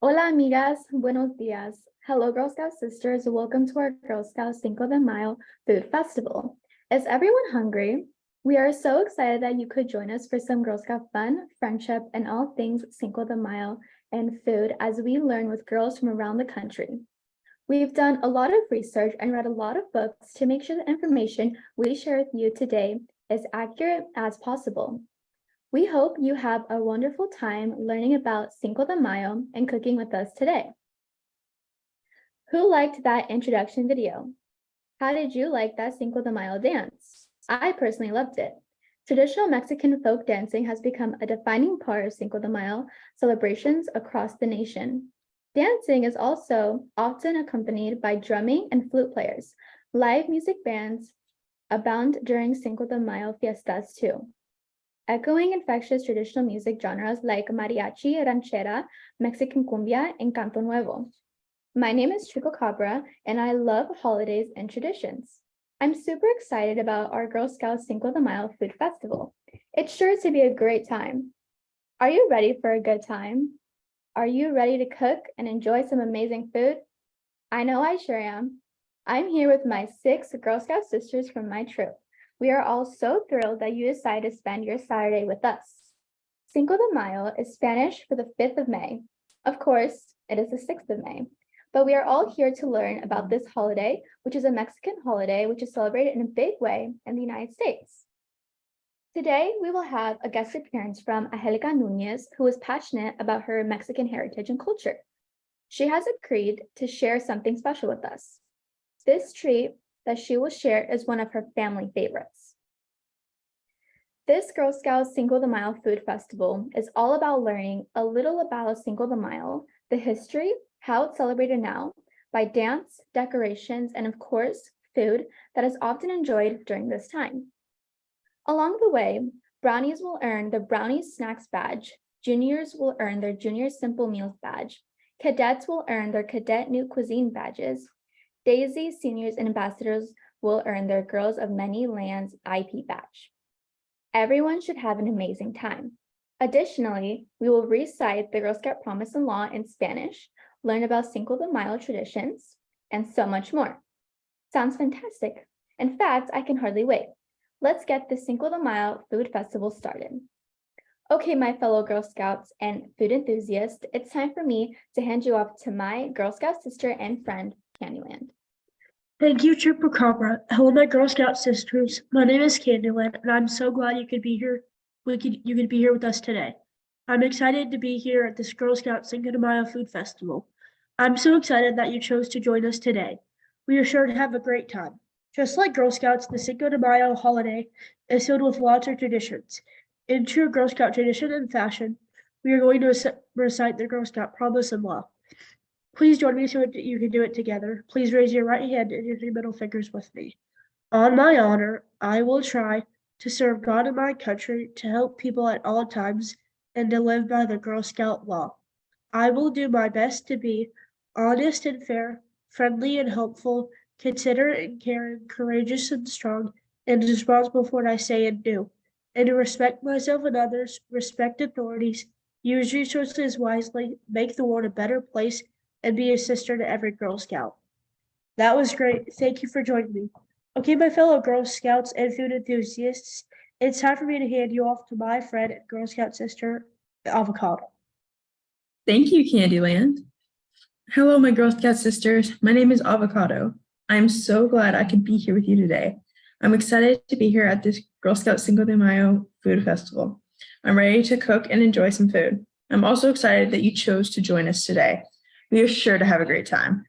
Hola, amigas. Buenos dias. Hello, Girl Scout sisters. Welcome to our Girl Scout Cinco de Mayo Food Festival. Is everyone hungry? We are so excited that you could join us for some Girl Scout fun, friendship, and all things Cinco de Mayo and food as we learn with girls from around the country. We've done a lot of research and read a lot of books to make sure the information we share with you today is accurate as possible. We hope you have a wonderful time learning about Cinco de Mayo and cooking with us today. Who liked that introduction video? How did you like that Cinco de Mayo dance? I personally loved it. Traditional Mexican folk dancing has become a defining part of Cinco de Mayo celebrations across the nation. Dancing is also often accompanied by drumming and flute players. Live music bands abound during Cinco de Mayo fiestas too, echoing infectious traditional music genres like mariachi, ranchera, Mexican cumbia, and canto nuevo. My name is Chupacabra, and I love holidays and traditions. I'm super excited about our Girl Scouts Cinco de Mayo Food Festival. It's sure to be a great time. Are you ready for a good time? Are you ready to cook and enjoy some amazing food? I know I sure am. I'm here with my 6 Girl Scout sisters from my troop. We are all so thrilled that you decided to spend your Saturday with us. Cinco de Mayo is Spanish for the 5th of May. Of course, it is the 6th of May, but we are all here to learn about this holiday, which is a Mexican holiday which is celebrated in a big way in the United States. Today, we will have a guest appearance from Angelica Nunez, who is passionate about her Mexican heritage and culture. She has agreed to share something special with us. This treat that she will share is one of her family favorites. This Girl Scouts Cinco de Mayo Food Festival is all about learning a little about Cinco de Mayo, the history, how it's celebrated now, by dance, decorations, and of course, food that is often enjoyed during this time. Along the way, brownies will earn the Brownie Snacks badge, juniors will earn their Junior Simple Meals badge, cadets will earn their Cadette New Cuisine badges, Daisy, seniors, and ambassadors will earn their Girls of Many Lands IP badge. Everyone should have an amazing time. Additionally, we will recite the Girl Scout Promise and Law in Spanish, learn about Cinco de Mayo traditions, and so much more. Sounds fantastic. In fact, I can hardly wait. Let's get the Cinco de Mayo Food Festival started. Okay, my fellow Girl Scouts and food enthusiasts, it's time for me to hand you off to my Girl Scout sister and friend, Candyland. Thank you, Chupacabra. Hello, my Girl Scout sisters. My name is Candyland, and I'm so glad you could be here. You could be here with us today. I'm excited to be here at this Girl Scout Cinco de Mayo Food Festival. I'm so excited that you chose to join us today. We are sure to have a great time. Just like Girl Scouts, the Cinco de Mayo holiday is filled with lots of traditions. In true Girl Scout tradition and fashion, we are going to recite the Girl Scout Promise and Law. Please join me so you can do it together. Please raise your right hand and your 3 middle fingers with me. On my honor, I will try to serve God and my country, to help people at all times, and to live by the Girl Scout law. I will do my best to be honest and fair, friendly and helpful, considerate and caring, courageous and strong, and responsible for what I say and do, and to respect myself and others, respect authorities, use resources wisely, make the world a better place, and be a sister to every Girl Scout. That was great. Thank you for joining me. Okay, my fellow Girl Scouts and food enthusiasts, it's time for me to hand you off to my friend and Girl Scout sister, Avocado. Thank you, Candyland. Hello, my Girl Scout sisters. My name is Avocado. I'm so glad I could be here with you today. I'm excited to be here at this Girl Scout Cinco de Mayo Food Festival. I'm ready to cook and enjoy some food. I'm also excited that you chose to join us today. We are sure to have a great time.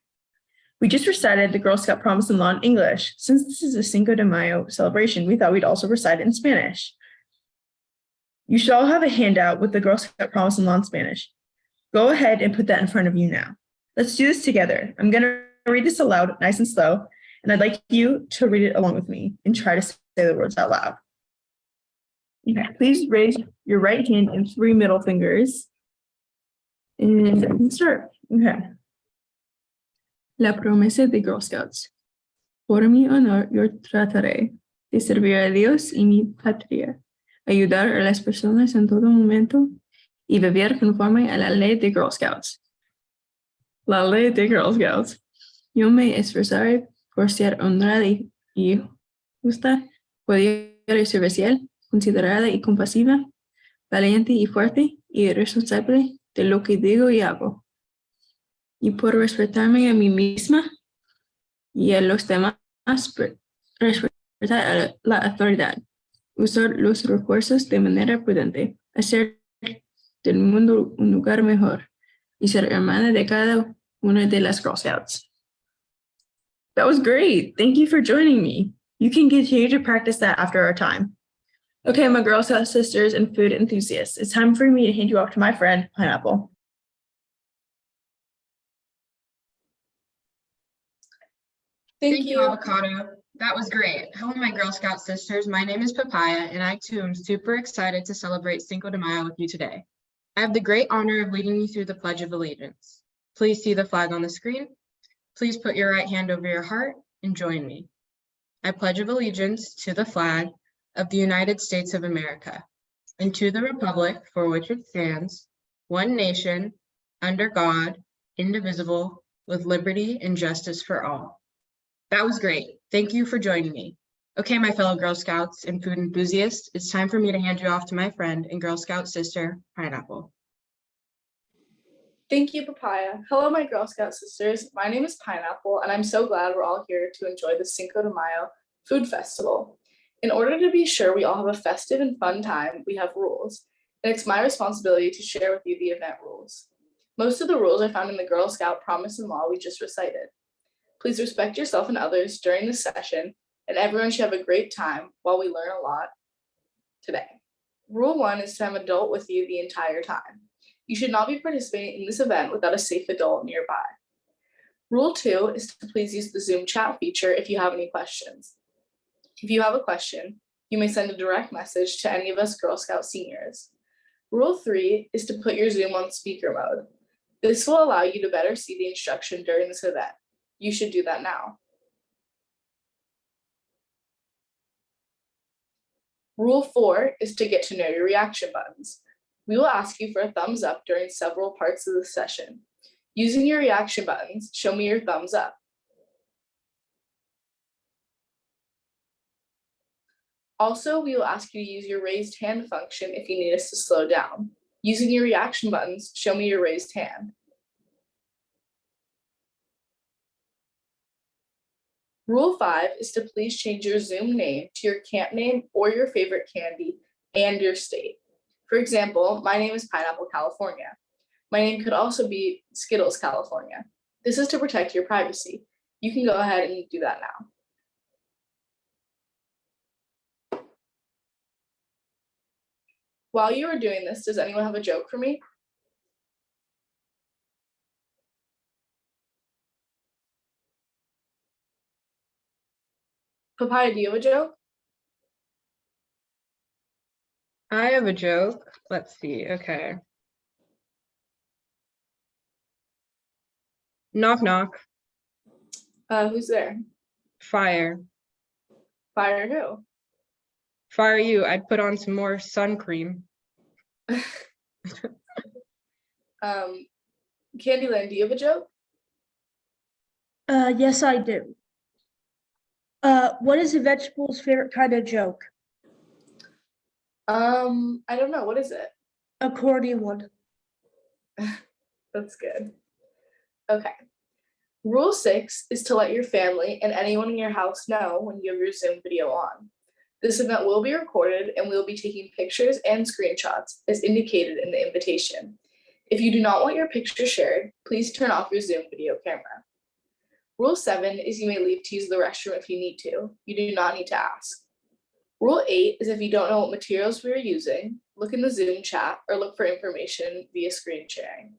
We just recited the Girl Scout Promise and Law in English. Since this is a Cinco de Mayo celebration, we thought we'd also recite it in Spanish. You should all have a handout with the Girl Scout Promise and Law in Spanish. Go ahead and put that in front of you now. Let's do this together. I'm going to read this aloud, nice and slow, and I'd like you to read it along with me and try to say the words out loud. Okay, please raise your right hand and 3 middle fingers. And start. Okay. La promesa de Girl Scouts. Por mi honor, yo trataré de servir a Dios y mi patria, ayudar a las personas en todo momento y vivir conforme a la ley de Girl Scouts. la ley de Girl Scouts. Yo me esforzaré por ser honrada y justa, cordial y servicial, considerada y compasiva, valiente y fuerte y responsable de lo que digo y hago. Y por respetarme a mí misma y a los demás, respetar a la autoridad, usar los recursos de manera prudente, hacer del mundo un lugar mejor y ser hermana de cada una de las Girl Scouts. That was great. Thank you for joining me. You can continue to practice that after our time. Okay, my Girl Scout sisters and food enthusiasts, it's time for me to hand you off to my friend, Pineapple. Thank you, Avocado. That was great. Hello, my Girl Scout sisters. My name is Papaya, and I too am super excited to celebrate Cinco de Mayo with you today. I have the great honor of leading you through the Pledge of Allegiance. Please see the flag on the screen. Please put your right hand over your heart and join me. I pledge of allegiance to the flag of the United States of America and to the republic for which it stands, one nation, under God, indivisible, with liberty and justice for all. That was great. Thank you for joining me. Okay, my fellow Girl Scouts and food enthusiasts, it's time for me to hand you off to my friend and Girl Scout sister, Pineapple. Thank you, Papaya. Hello, my Girl Scout sisters. My name is Pineapple, and I'm so glad we're all here to enjoy the Cinco de Mayo Food Festival. In order to be sure we all have a festive and fun time, we have rules, and it's my responsibility to share with you the event rules. Most of the rules are found in the Girl Scout Promise and Law we just recited. Please respect yourself and others during this session, and everyone should have a great time while we learn a lot today. Rule 1 is to have an adult with you the entire time. You should not be participating in this event without a safe adult nearby. Rule 2 is to please use the Zoom chat feature if you have any questions. If you have a question, you may send a direct message to any of us Girl Scout seniors. Rule 3 is to put your Zoom on speaker mode. This will allow you to better see the instruction during this event. You should do that now. Rule 4 is to get to know your reaction buttons. We will ask you for a thumbs up during several parts of the session. Using your reaction buttons, show me your thumbs up. Also, we will ask you to use your raised hand function if you need us to slow down. Using your reaction buttons, show me your raised hand. Rule 5 is to please change your Zoom name to your camp name or your favorite candy and your state. For example, my name is Pineapple, California. My name could also be Skittles, California. This is to protect your privacy. You can go ahead and do that now. While you are doing this, does anyone have a joke for me? Papaya, do you have a joke? I have a joke. Let's see. Okay. Knock, knock. Who's there? Fire. Fire who? Fire you. I'd put on some more sun cream. Candyland, do you have a joke? Yes, I do. What is a vegetable's favorite kind of joke? I don't know. What is it? Accordion one. That's good. Okay. Rule 6 is to let your family and anyone in your house know when you have your Zoom video on. This event will be recorded and we will be taking pictures and screenshots as indicated in the invitation. If you do not want your picture shared, please turn off your Zoom video camera. Rule 7 is you may leave to use the restroom if you need to. You do not need to ask. Rule 8 is if you don't know what materials we are using, look in the Zoom chat or look for information via screen sharing.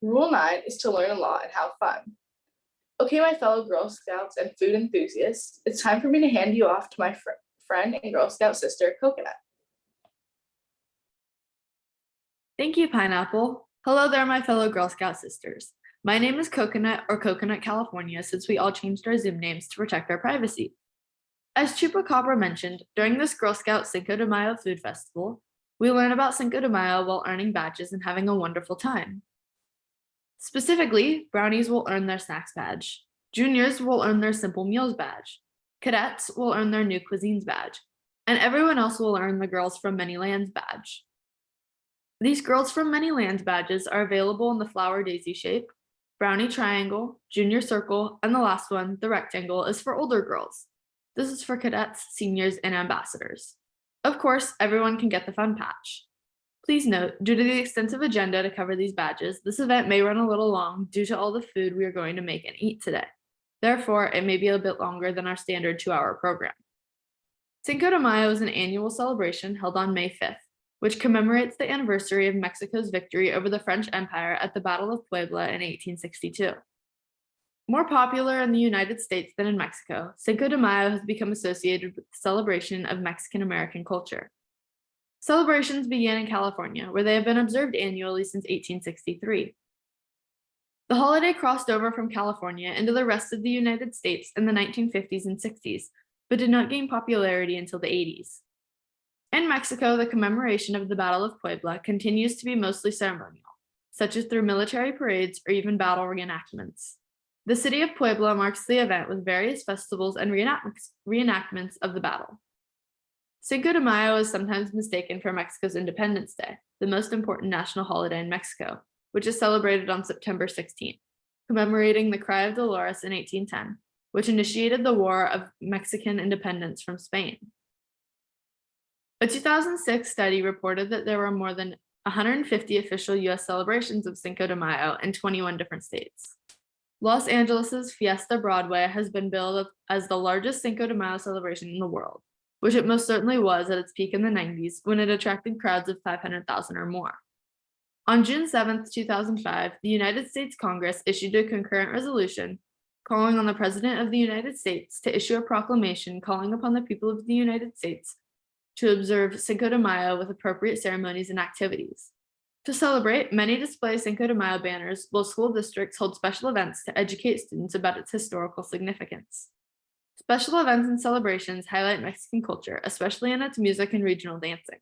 Rule 9 is to learn a lot and have fun. Okay, my fellow Girl Scouts and food enthusiasts, it's time for me to hand you off to my friend and Girl Scout sister, Coconut. Thank you, Pineapple. Hello there, my fellow Girl Scout sisters. My name is Coconut or Coconut California since we all changed our Zoom names to protect our privacy. As Chupacabra mentioned, during this Girl Scout Cinco de Mayo Food Festival, we learn about Cinco de Mayo while earning badges and having a wonderful time. Specifically, brownies will earn their snacks badge. Juniors will earn their simple meals badge. Cadets will earn their new cuisines badge. And everyone else will earn the Girls from Many Lands badge. These Girls from Many Lands badges are available in the flower daisy shape, brownie triangle, junior circle, and the last one, the rectangle, is for older girls. This is for cadets, seniors, and ambassadors. Of course, everyone can get the fun patch. Please note, due to the extensive agenda to cover these badges, this event may run a little long due to all the food we are going to make and eat today. Therefore, it may be a bit longer than our standard 2-hour program. Cinco de Mayo is an annual celebration held on May 5th, which commemorates the anniversary of Mexico's victory over the French Empire at the Battle of Puebla in 1862. More popular in the United States than in Mexico, Cinco de Mayo has become associated with the celebration of Mexican-American culture. Celebrations began in California, where they have been observed annually since 1863. The holiday crossed over from California into the rest of the United States in the 1950s and 60s, but did not gain popularity until the 80s. In Mexico, the commemoration of the Battle of Puebla continues to be mostly ceremonial, such as through military parades or even battle reenactments. The city of Puebla marks the event with various festivals and reenactments of the battle. Cinco de Mayo is sometimes mistaken for Mexico's Independence Day, the most important national holiday in Mexico, which is celebrated on September 16th, commemorating the Cry of Dolores in 1810, which initiated the War of Mexican Independence from Spain. A 2006 study reported that there were more than 150 official U.S. celebrations of Cinco de Mayo in 21 different states. Los Angeles' Fiesta Broadway has been billed as the largest Cinco de Mayo celebration in the world, which it most certainly was at its peak in the 90s when it attracted crowds of 500,000 or more. On June 7, 2005, the United States Congress issued a concurrent resolution calling on the President of the United States to issue a proclamation calling upon the people of the United States to observe Cinco de Mayo with appropriate ceremonies and activities. To celebrate, many display Cinco de Mayo banners, while school districts hold special events to educate students about its historical significance. Special events and celebrations highlight Mexican culture, especially in its music and regional dancing.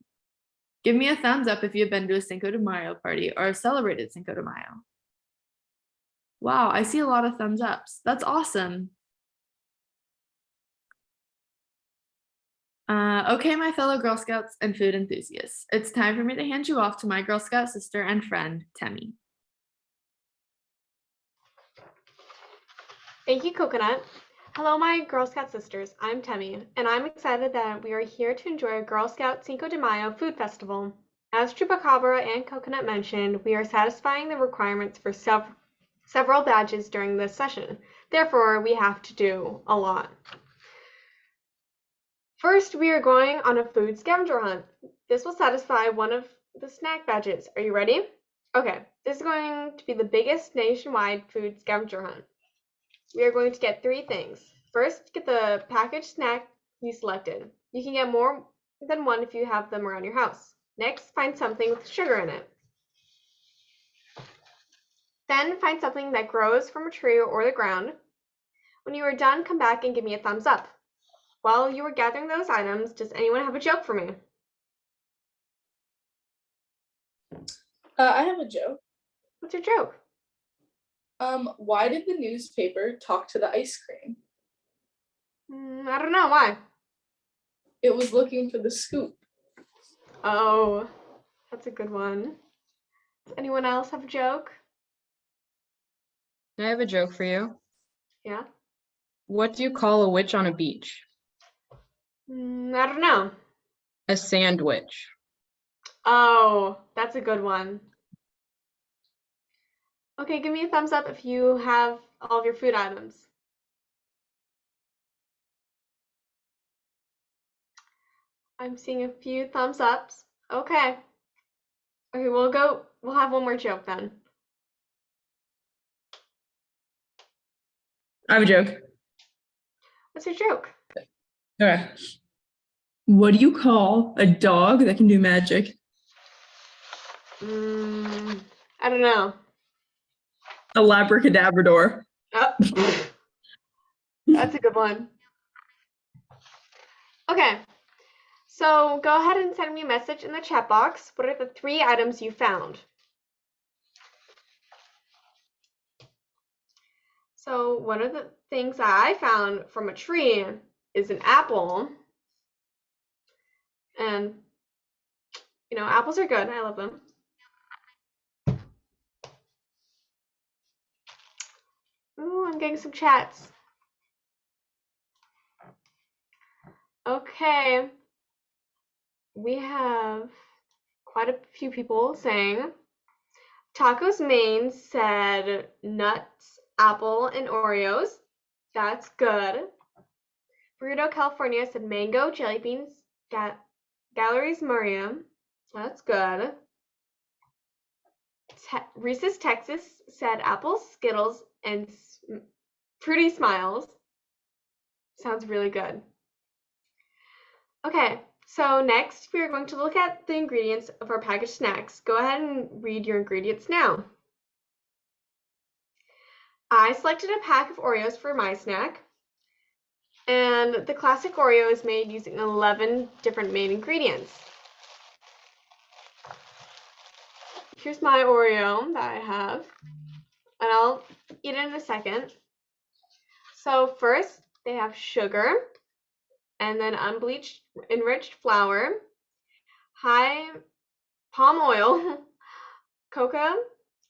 Give me a thumbs up if you've been to a Cinco de Mayo party or celebrated Cinco de Mayo. Wow, I see a lot of thumbs ups. That's awesome. Okay, my fellow Girl Scouts and food enthusiasts, it's time for me to hand you off to my Girl Scout sister and friend, Temmie. Thank you, Coconut. Hello, my Girl Scout sisters. I'm Temmie, and I'm excited that we are here to enjoy a Girl Scout Cinco de Mayo food festival. As Chupacabra and Coconut mentioned, we are satisfying the requirements for several badges during this session. Therefore, we have to do a lot. First, we are going on a food scavenger hunt. This will satisfy one of the snack badges. Are you ready? Okay, this is going to be the biggest nationwide food scavenger hunt. We are going to get 3 things. First, get the packaged snack you selected. You can get more than one if you have them around your house. Next, find something with sugar in it. Then, find something that grows from a tree or the ground. When you are done, come back and give me a thumbs up. While you are gathering those items, does anyone have a joke for me? I have a joke. What's your joke? Why did the newspaper talk to the ice cream? I don't know, why? It was looking for the scoop. Oh, that's a good one. Does anyone else have a joke? I have a joke for you. Yeah? What do you call a witch on a beach? I don't know. A sandwich. Oh, that's a good one. Okay, give me a thumbs up if you have all of your food items. I'm seeing a few thumbs ups. Okay. Okay, we'll have one more joke then. I have a joke. What's your joke? Okay. What do you call a dog that can do magic? I don't know. A labracadabrador. Oh. That's a good one. Okay, so go ahead and send me a message in the chat box. What are the 3 items you found? So one of the things that I found from a tree is an apple. And, apples are good. I love them. Ooh, I'm getting some chats. Okay. We have quite a few people saying Tacos Maine said nuts, apple, and Oreos. That's good. Burrito California said mango, jelly beans, Galleries Maria. That's good. Reese's Texas said apples, Skittles, and Fruity Smiles. Sounds really good. Okay, so next we are going to look at the ingredients of our packaged snacks. Go ahead and read your ingredients now. I selected a pack of Oreos for my snack. And the classic Oreo is made using 11 different main ingredients. Here's my Oreo that I have, and I'll eat it in a second. So first, they have sugar, and then unbleached enriched flour, high palm oil, cocoa,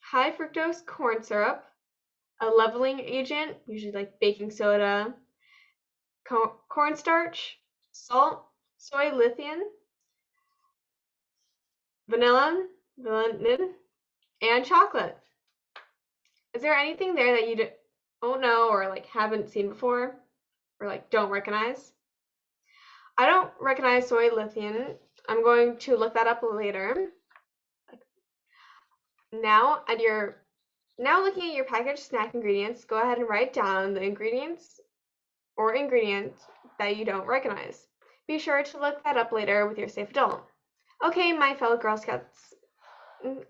high fructose corn syrup, a leveling agent, usually like baking soda, cornstarch, salt, soy lithium, vanilla, and chocolate. Is there anything there that you don't know or like haven't seen before or like don't recognize? I don't recognize soy lithium. I'm going to look that up later. Now looking at your packaged snack ingredients, go ahead and write down the ingredients that you don't recognize. Be sure to look that up later with your safe adult. Okay, my fellow Girl Scouts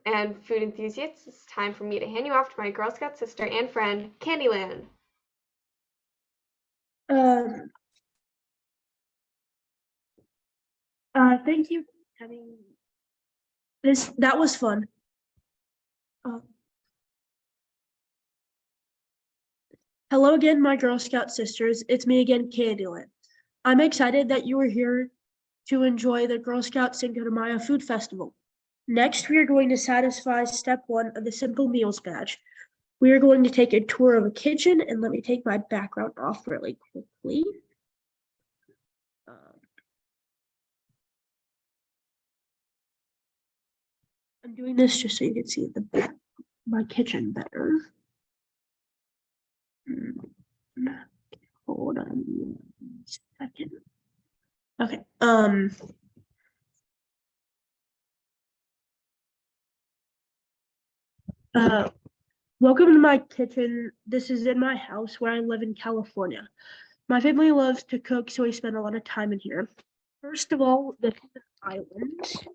and food enthusiasts, it's time for me to hand you off to my Girl Scout sister and friend, Candyland. Thank you. That was fun. Hello again, my Girl Scout sisters. It's me again, Candyland. I'm excited that you are here to enjoy the Girl Scout Cinco de Mayo Food Festival. Next, we are going to satisfy step 1 of the Simple Meals badge. We are going to take a tour of a kitchen, and let me take my background off really quickly. I'm doing this just so you can see my kitchen better. Hold on 1 second. Okay. Welcome to my kitchen. This is in my house where I live in California. My family loves to cook, so we spend a lot of time in here. First of all, this is an island.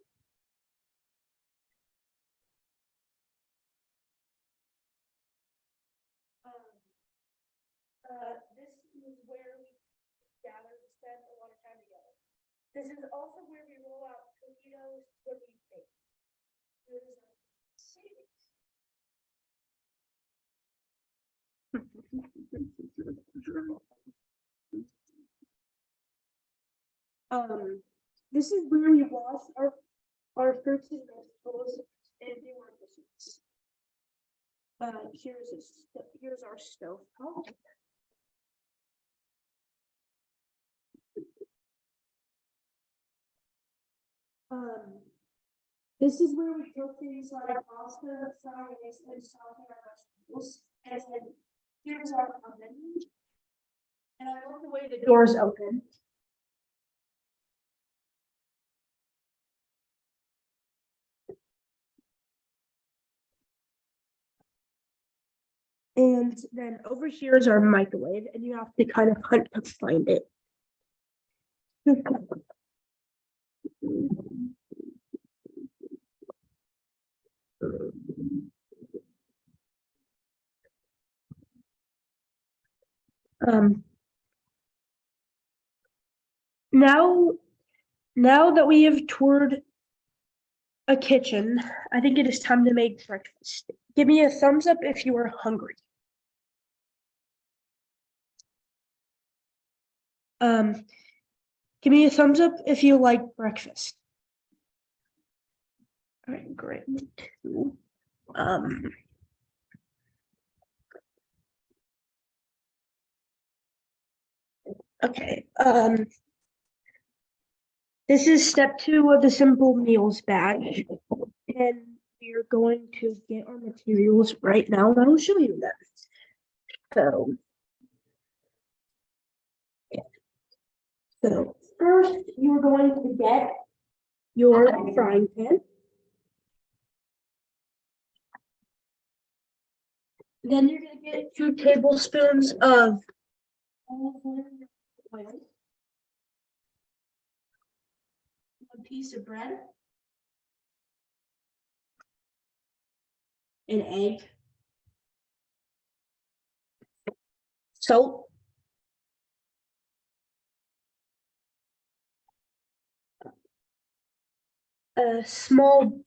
This is where we gather to spend a lot of time together. This is also where we roll out cookie dough, cookie cake. This is where we wash our fruits and vegetables and do our dishes. Here's our stove top. This is where we cook things like pasta, fried rice, and saute our vegetables. And then here's our oven. And I love the way the doors open. And then over here is our microwave, and you have to kind of hunt to find it. Now that we have toured a kitchen, I think it is time to make breakfast. Give me a thumbs up if you are hungry. Give me a thumbs up if you like breakfast. All right, great. Okay, this is step 2 of the simple meals badge. And we are going to get our materials right now, and I will show you them. So first, you're going to get your frying pan. Then you're gonna get 2 tablespoons of olive oil, 1 piece of bread, an egg, salt, a small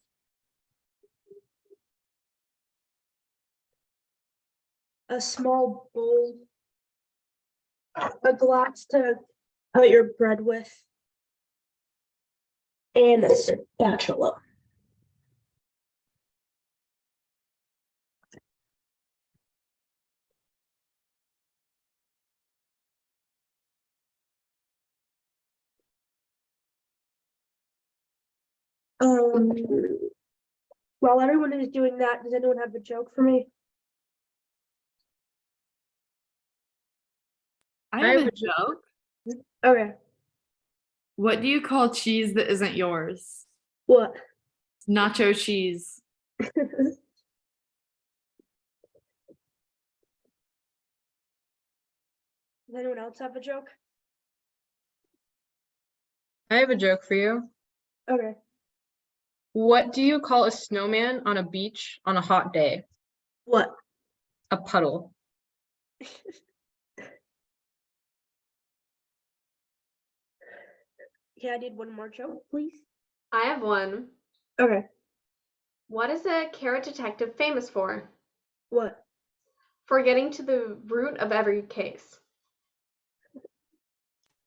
bowl, a glass to put your bread with, and a spatula. While everyone is doing that, does anyone have a joke for me? I have a joke. Okay. What do you call cheese that isn't yours? What? Nacho cheese. Does anyone else have a joke? I have a joke for you. Okay. What do you call a snowman on a beach on a hot day? What? A puddle. Yeah, I need one more joke, please. I have one. Okay. What is a carrot detective famous for? What? For getting to the root of every case.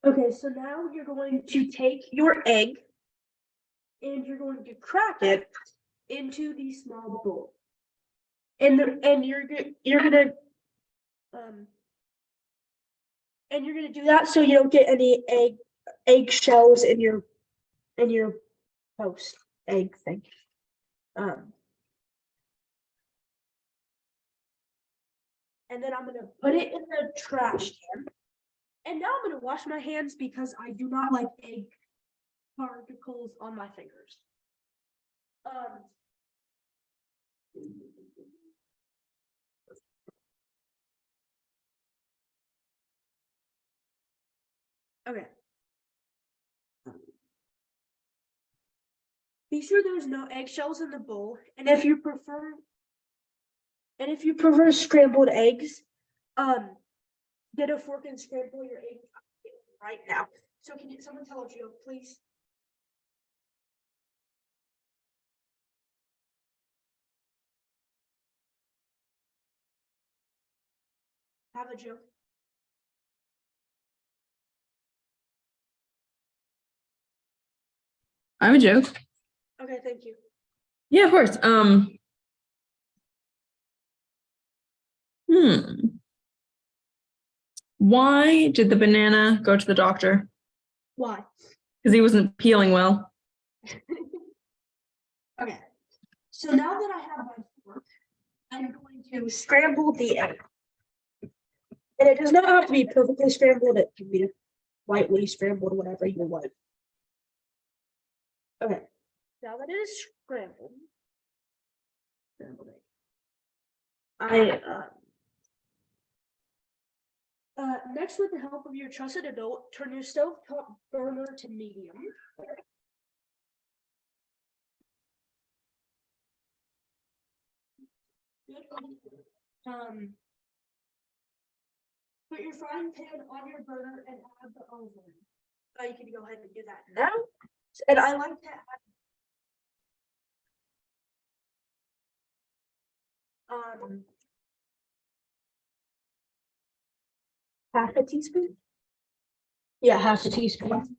Okay, so now you're going to take your egg and you're going to crack it into the small bowl. And you're gonna do that so you don't get any egg shells in your post egg thing. And then I'm gonna put it in the trash can. And now I'm gonna wash my hands because I do not like egg particles on my fingers. Okay. Be sure there's no eggshells in the bowl, and if you prefer scrambled eggs, get a fork and scramble your egg right now. So can someone tell a joke, please? Have a joke. I have a joke. Okay, thank you. Yeah, of course. Why did the banana go to the doctor? Why? Because he wasn't peeling well. Okay. So now that I have my fork, I'm going to scramble the egg. And it does not have to be perfectly scrambled, it can be lightly scrambled, whatever you want. Okay. Now that it is scrambled, next, with the help of your trusted adult, turn your stovetop burner to medium. Put your frying pan on your burner and add the oven. You can go ahead and do that now. And I like to add half a teaspoon. Yeah, half a teaspoon.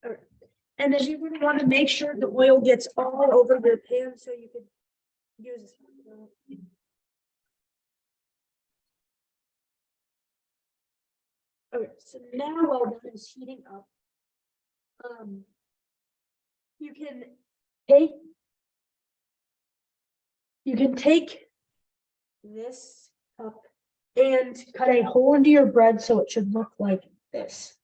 Alright. And then you're gonna want to make sure the oil gets all over your pan so you can use this. Okay, so now while that is heating up, you can take this cup and cut a hole into your bread so it should look like this.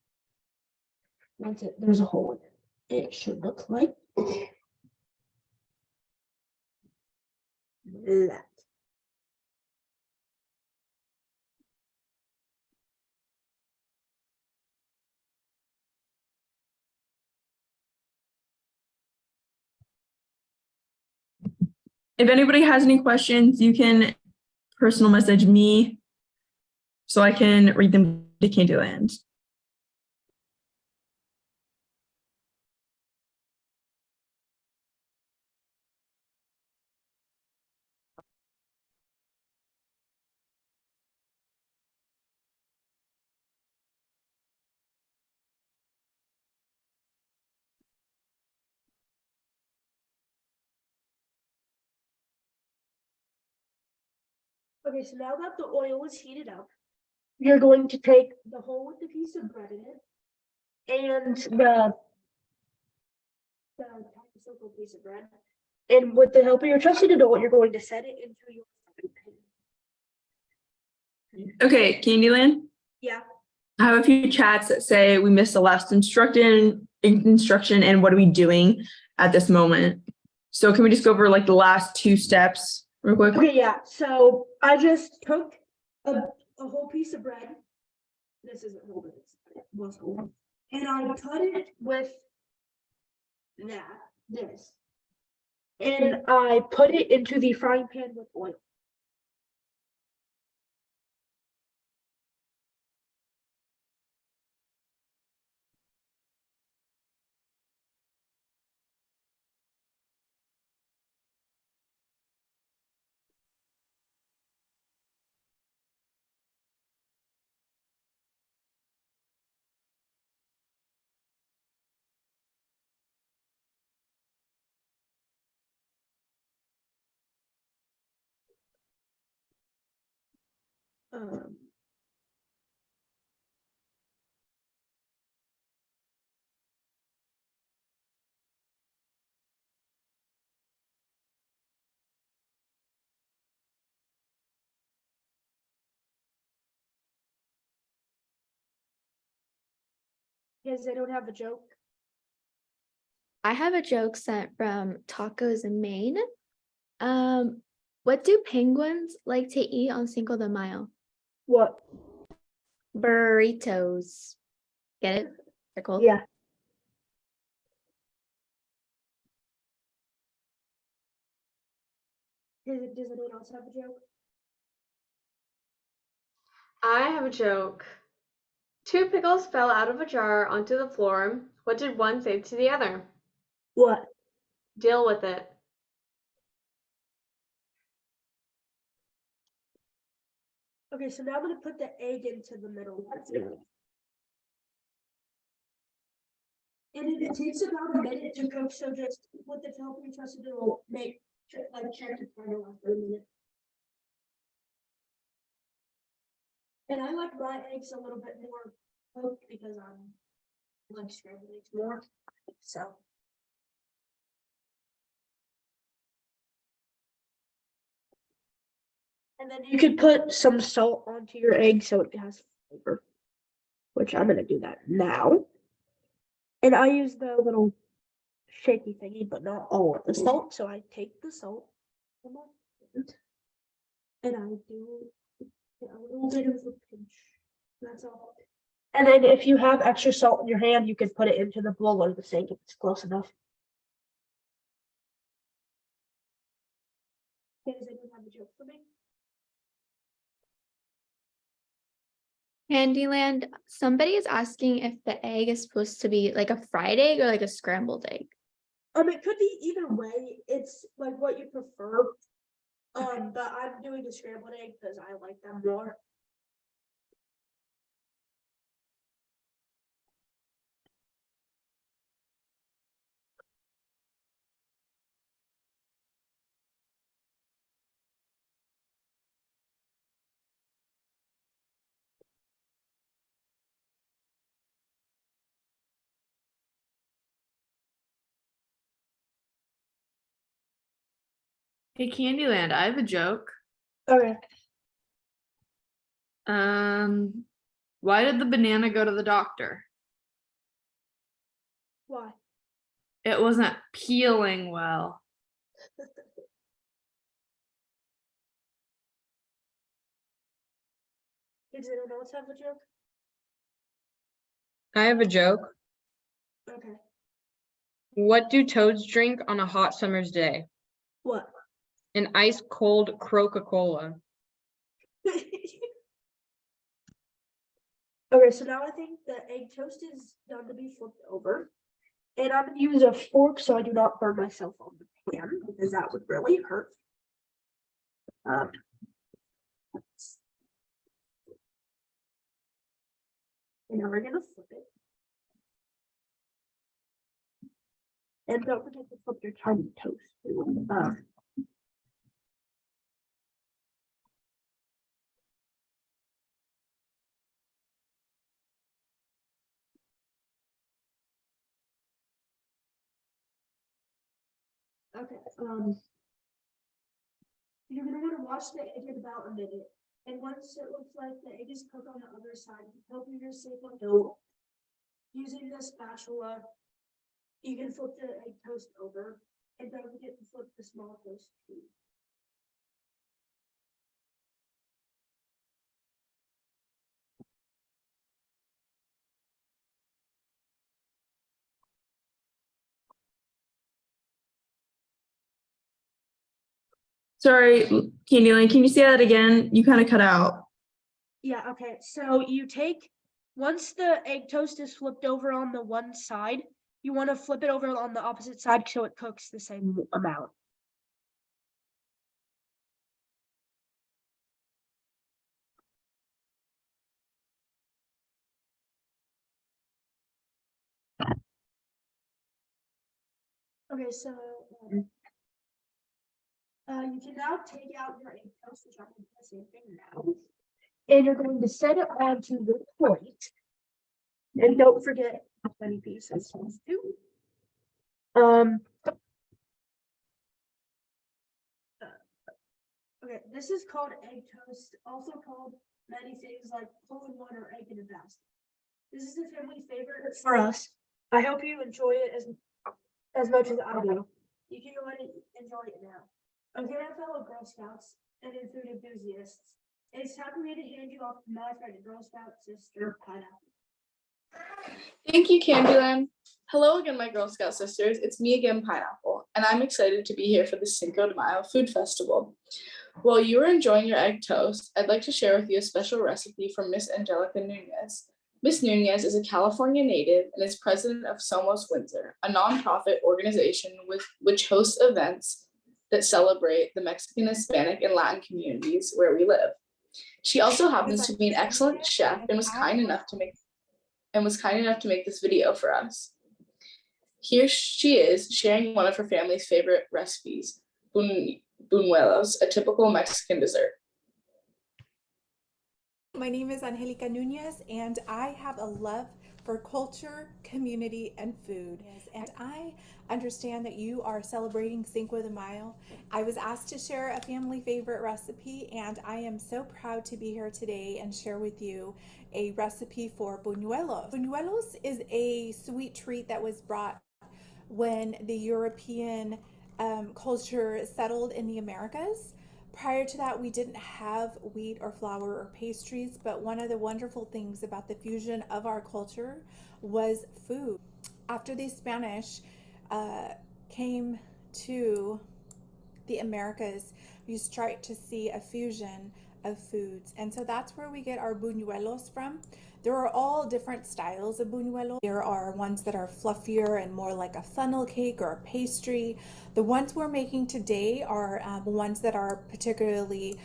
Once there's a hole in it, it should look like that. If anybody has any questions, you can personal message me so I can read them to Candyland. Okay, so now that the oil is heated up, you're going to take the hole with the piece of bread in it and the tiny circle piece of bread. And with the help of your trusted adult, you're going to set it into your frying pan. Okay, Candyland. Yeah. I have a few chats that say we missed the last instruction and what are we doing at this moment? So can we just go over like the last two steps real quick? Okay, yeah. So I just took a whole piece of bread. This isn't whole, but it was whole. And I cut it with this. And I put it into the frying pan with oil. Because they don't have a joke. I have a joke sent from Tacos in Maine. What do penguins like to eat on Cinco de Mayo? What? Burritos. Get it? They're cool. Yeah. Does anyone else have a joke? I have a joke. Two pickles fell out of a jar onto the floor. What did one say to the other? What? Deal with it. Okay, so now I'm gonna put the egg into the middle. And it takes about a minute to cook, so just with the help of your trusted adult, check the timer after a minute. And I like my eggs a little bit more cooked because I'm like scrambled eggs more. So. And then you could put some salt onto your egg so it has flavor, which I'm gonna do that now. And I use the little shaky thingy, but not all of the salt. So I take the salt from my hand and I do a little bit of a pinch. That's all. And then if you have extra salt in your hand, you can put it into the bowl or the sink if it's close enough. Okay, does anyone have a joke for me? Candyland, somebody is asking if the egg is supposed to be like a fried egg or like a scrambled egg. It could be either way. It's like what you prefer. But I'm doing the scrambled egg because I like them more. Hey, Candyland, I have a joke. Okay. Why did the banana go to the doctor? Why? It wasn't peeling well. Does anyone else have a joke? I have a joke. Okay. What do toads drink on a hot summer's day? What? An ice cold Coca-Cola. Okay, so now I think the egg toast is done to be flipped over. And I'm gonna use a fork so I do not burn myself on the pan because that would really hurt. And now we're gonna flip it. And don't forget to flip your tiny toast too. Okay, you're gonna want to wash the egg in about a minute. And once it looks like the egg is cooked on the other side, help your safe on dough. Using the spatula, you can flip the egg toast over. And don't forget to flip the small toast too. Sorry, Candyland, can you say that again? You kind of cut out. Yeah, okay. So you take, once the egg toast is flipped over on the one side, you want to flip it over on the opposite side so it cooks the same amount. Okay, so you can now take out your egg toast, which I'm going to do the same thing now. And you're going to set it onto the plate. And don't forget how many pieces too. Okay, this is called egg toast, also called many things like hole-in-one or egg in a basket. This is a family favorite for us. I hope you enjoy it as much as I do. You can go ahead and enjoy it now. Okay, my fellow Girl Scouts and food enthusiasts, it's time for me to hand you off to my friend and Girl Scout sister, Pineapple. Thank you, Candyland. Hello again, my Girl Scout sisters. It's me again, Pineapple, and I'm excited to be here for the Cinco de Mayo Food Festival. While you are enjoying your egg toast, I'd like to share with you a special recipe from Miss Angelica Nunez. Miss Nunez is a California native and is president of Somos Windsor, a nonprofit organization which hosts events that celebrate the Mexican, Hispanic, and Latin communities where we live. She also happens to be an excellent chef and was kind enough to make this video for us. Here she is sharing one of her family's favorite recipes, buñuelos, a typical Mexican dessert. My name is Angelica Nunez, and I have a love for culture, community, and food. And I understand that you are celebrating Cinco de Mayo. I was asked to share a family favorite recipe, and I am so proud to be here today and share with you a recipe for buñuelos. Buñuelos is a sweet treat that was brought when the European culture settled in the Americas. Prior to that, we didn't have wheat or flour or pastries, but one of the wonderful things about the fusion of our culture was food. After the Spanish came to the Americas, you start to see a fusion of foods. And so that's where we get our buñuelos from. There are all different styles of buñuelos. There are ones that are fluffier and more like a funnel cake or a pastry. The ones we're making today are ones that are particularly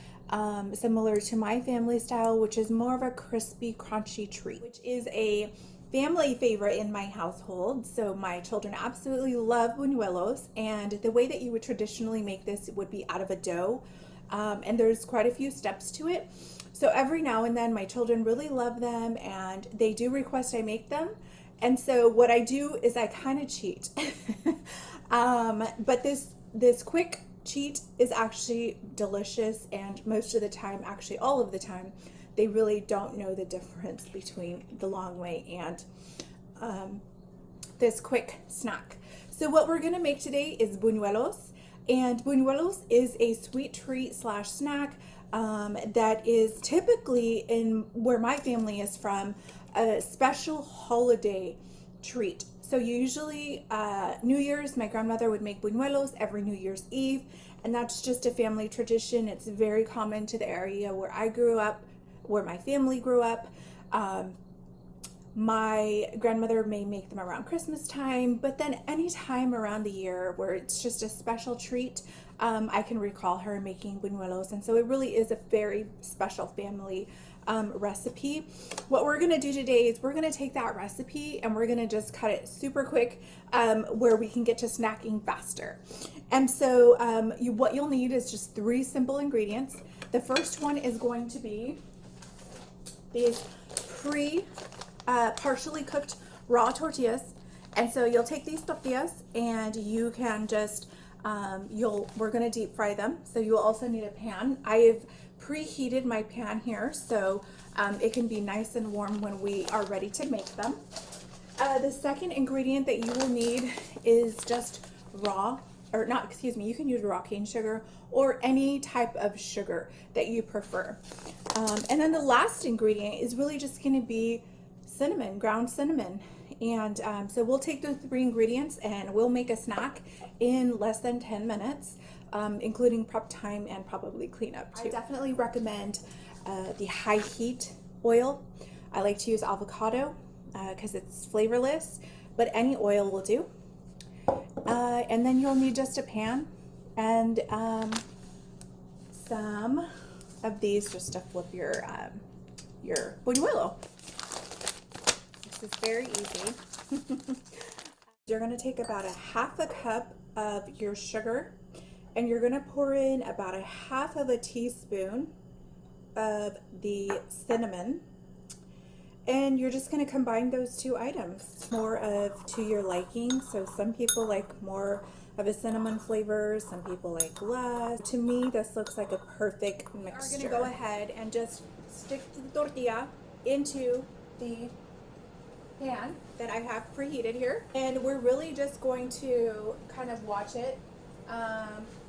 similar to my family style, which is more of a crispy, crunchy treat, which is a family favorite in my household. So my children absolutely love buñuelos, and the way that you would traditionally make this would be out of a dough. And there's quite a few steps to it. So every now and then my children really love them and they do request I make them. And so what I do is I kind of cheat. But this quick cheat is actually delicious, and most of the time, actually all of the time, they really don't know the difference between the long way and this quick snack. So what we're gonna make today is buñuelos, and buñuelos is a sweet treat slash snack that is typically, in where my family is from, a special holiday treat. So usually New Year's, my grandmother would make buñuelos every New Year's Eve, and that's just a family tradition. It's very common to the area where I grew up, where my family grew up. My grandmother may make them around Christmas time, but then any time around the year where it's just a special treat, I can recall her making buñuelos. And so it really is a very special family recipe. What we're gonna do today is we're gonna take that recipe and we're gonna just cut it super quick where we can get to snacking faster. And so what you'll need is just 3 simple ingredients. The first one is going to be these partially cooked raw tortillas. And so you'll take these tortillas and you can just we're going to deep fry them. So you'll also need a pan. I've preheated my pan here so it can be nice and warm when we are ready to make them. The second ingredient that you will need is just you can use raw cane sugar or any type of sugar that you prefer. And then the last ingredient is really just going to be cinnamon, ground cinnamon. And so we'll take those 3 ingredients and we'll make a snack in less than 10 minutes, including prep time and probably cleanup too. I definitely recommend the high heat oil. I like to use avocado because it's flavorless, but any oil will do. And then you'll need just a pan and some of these just to flip your buñuelo. This is very easy. You're going to take about a 1/2 cup of your sugar and you're going to pour in about 1/2 teaspoon of the cinnamon. And you're just going to combine those 2 items more of to your liking. So some people like more of a cinnamon flavor, some people like less. To me, this looks like a perfect mixture. We're going to go ahead and just stick the tortilla into the pan that I have preheated here. And we're really just going to kind of watch it.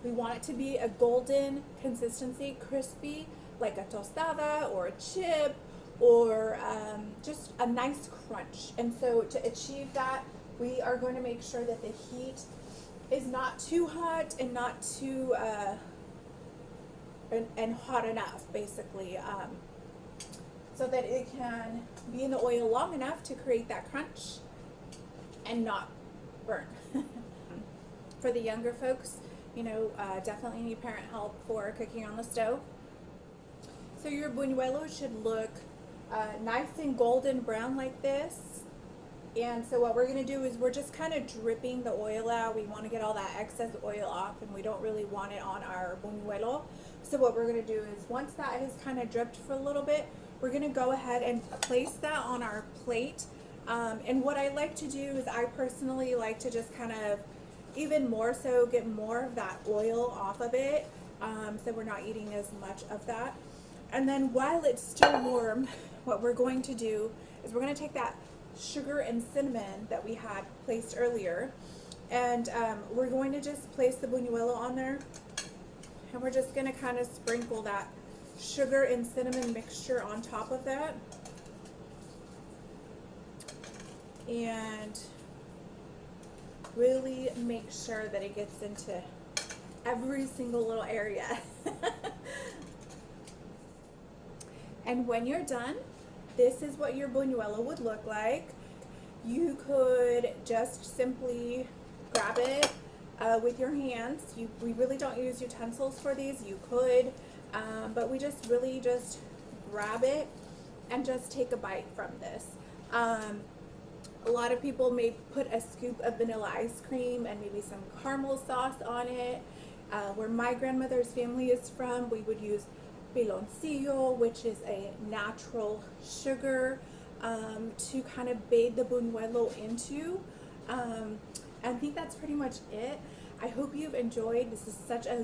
We want it to be a golden consistency, crispy, like a tostada or a chip, or just a nice crunch. And so to achieve that, we are going to make sure that the heat is not too hot and not too and hot enough, basically, so that it can be in the oil long enough to create that crunch and not burn. For the younger folks, definitely need parent help for cooking on the stove. So your buñuelo should look nice and golden brown like this. And so what we're going to do is we're just kind of dripping the oil out. We want to get all that excess oil off, and we don't really want it on our buñuelo. So what we're going to do is once that has kind of dripped for a little bit, we're going to go ahead and place that on our plate. And what I like to do is I personally like to just kind of even more so get more of that oil off of it, so we're not eating as much of that. And then while it's still warm, what we're going to do is we're going to take that sugar and cinnamon that we had placed earlier, and we're going to just place the buñuelo on there, and we're just going to kind of sprinkle that sugar and cinnamon mixture on top of that, and really make sure that it gets into every single little area. And when you're done, this is what your buñuelo would look like. You could just simply grab it with your hands. We really don't use utensils for these. You could, but we just really just grab it and just take a bite from this. A lot of people may put a scoop of vanilla ice cream and maybe some caramel sauce on it. Where my grandmother's family is from, we would use piloncillo, which is a natural sugar to kind of bathe the buñuelo into. I think that's pretty much it. I hope you've enjoyed. This is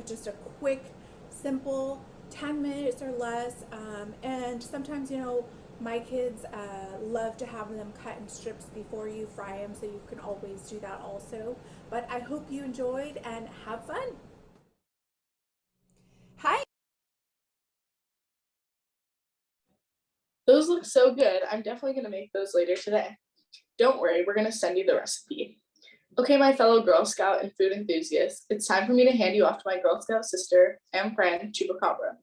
just a quick, simple 10 minutes or less. And sometimes, my kids love to have them cut in strips before you fry them, so you can always do that also. But I hope you enjoyed and have fun. Hi. Those look so good. I'm definitely going to make those later today. Don't worry, we're going to send you the recipe. Okay, my fellow Girl Scout and food enthusiasts, it's time for me to hand you off to my Girl Scout sister and friend, Chupacabra.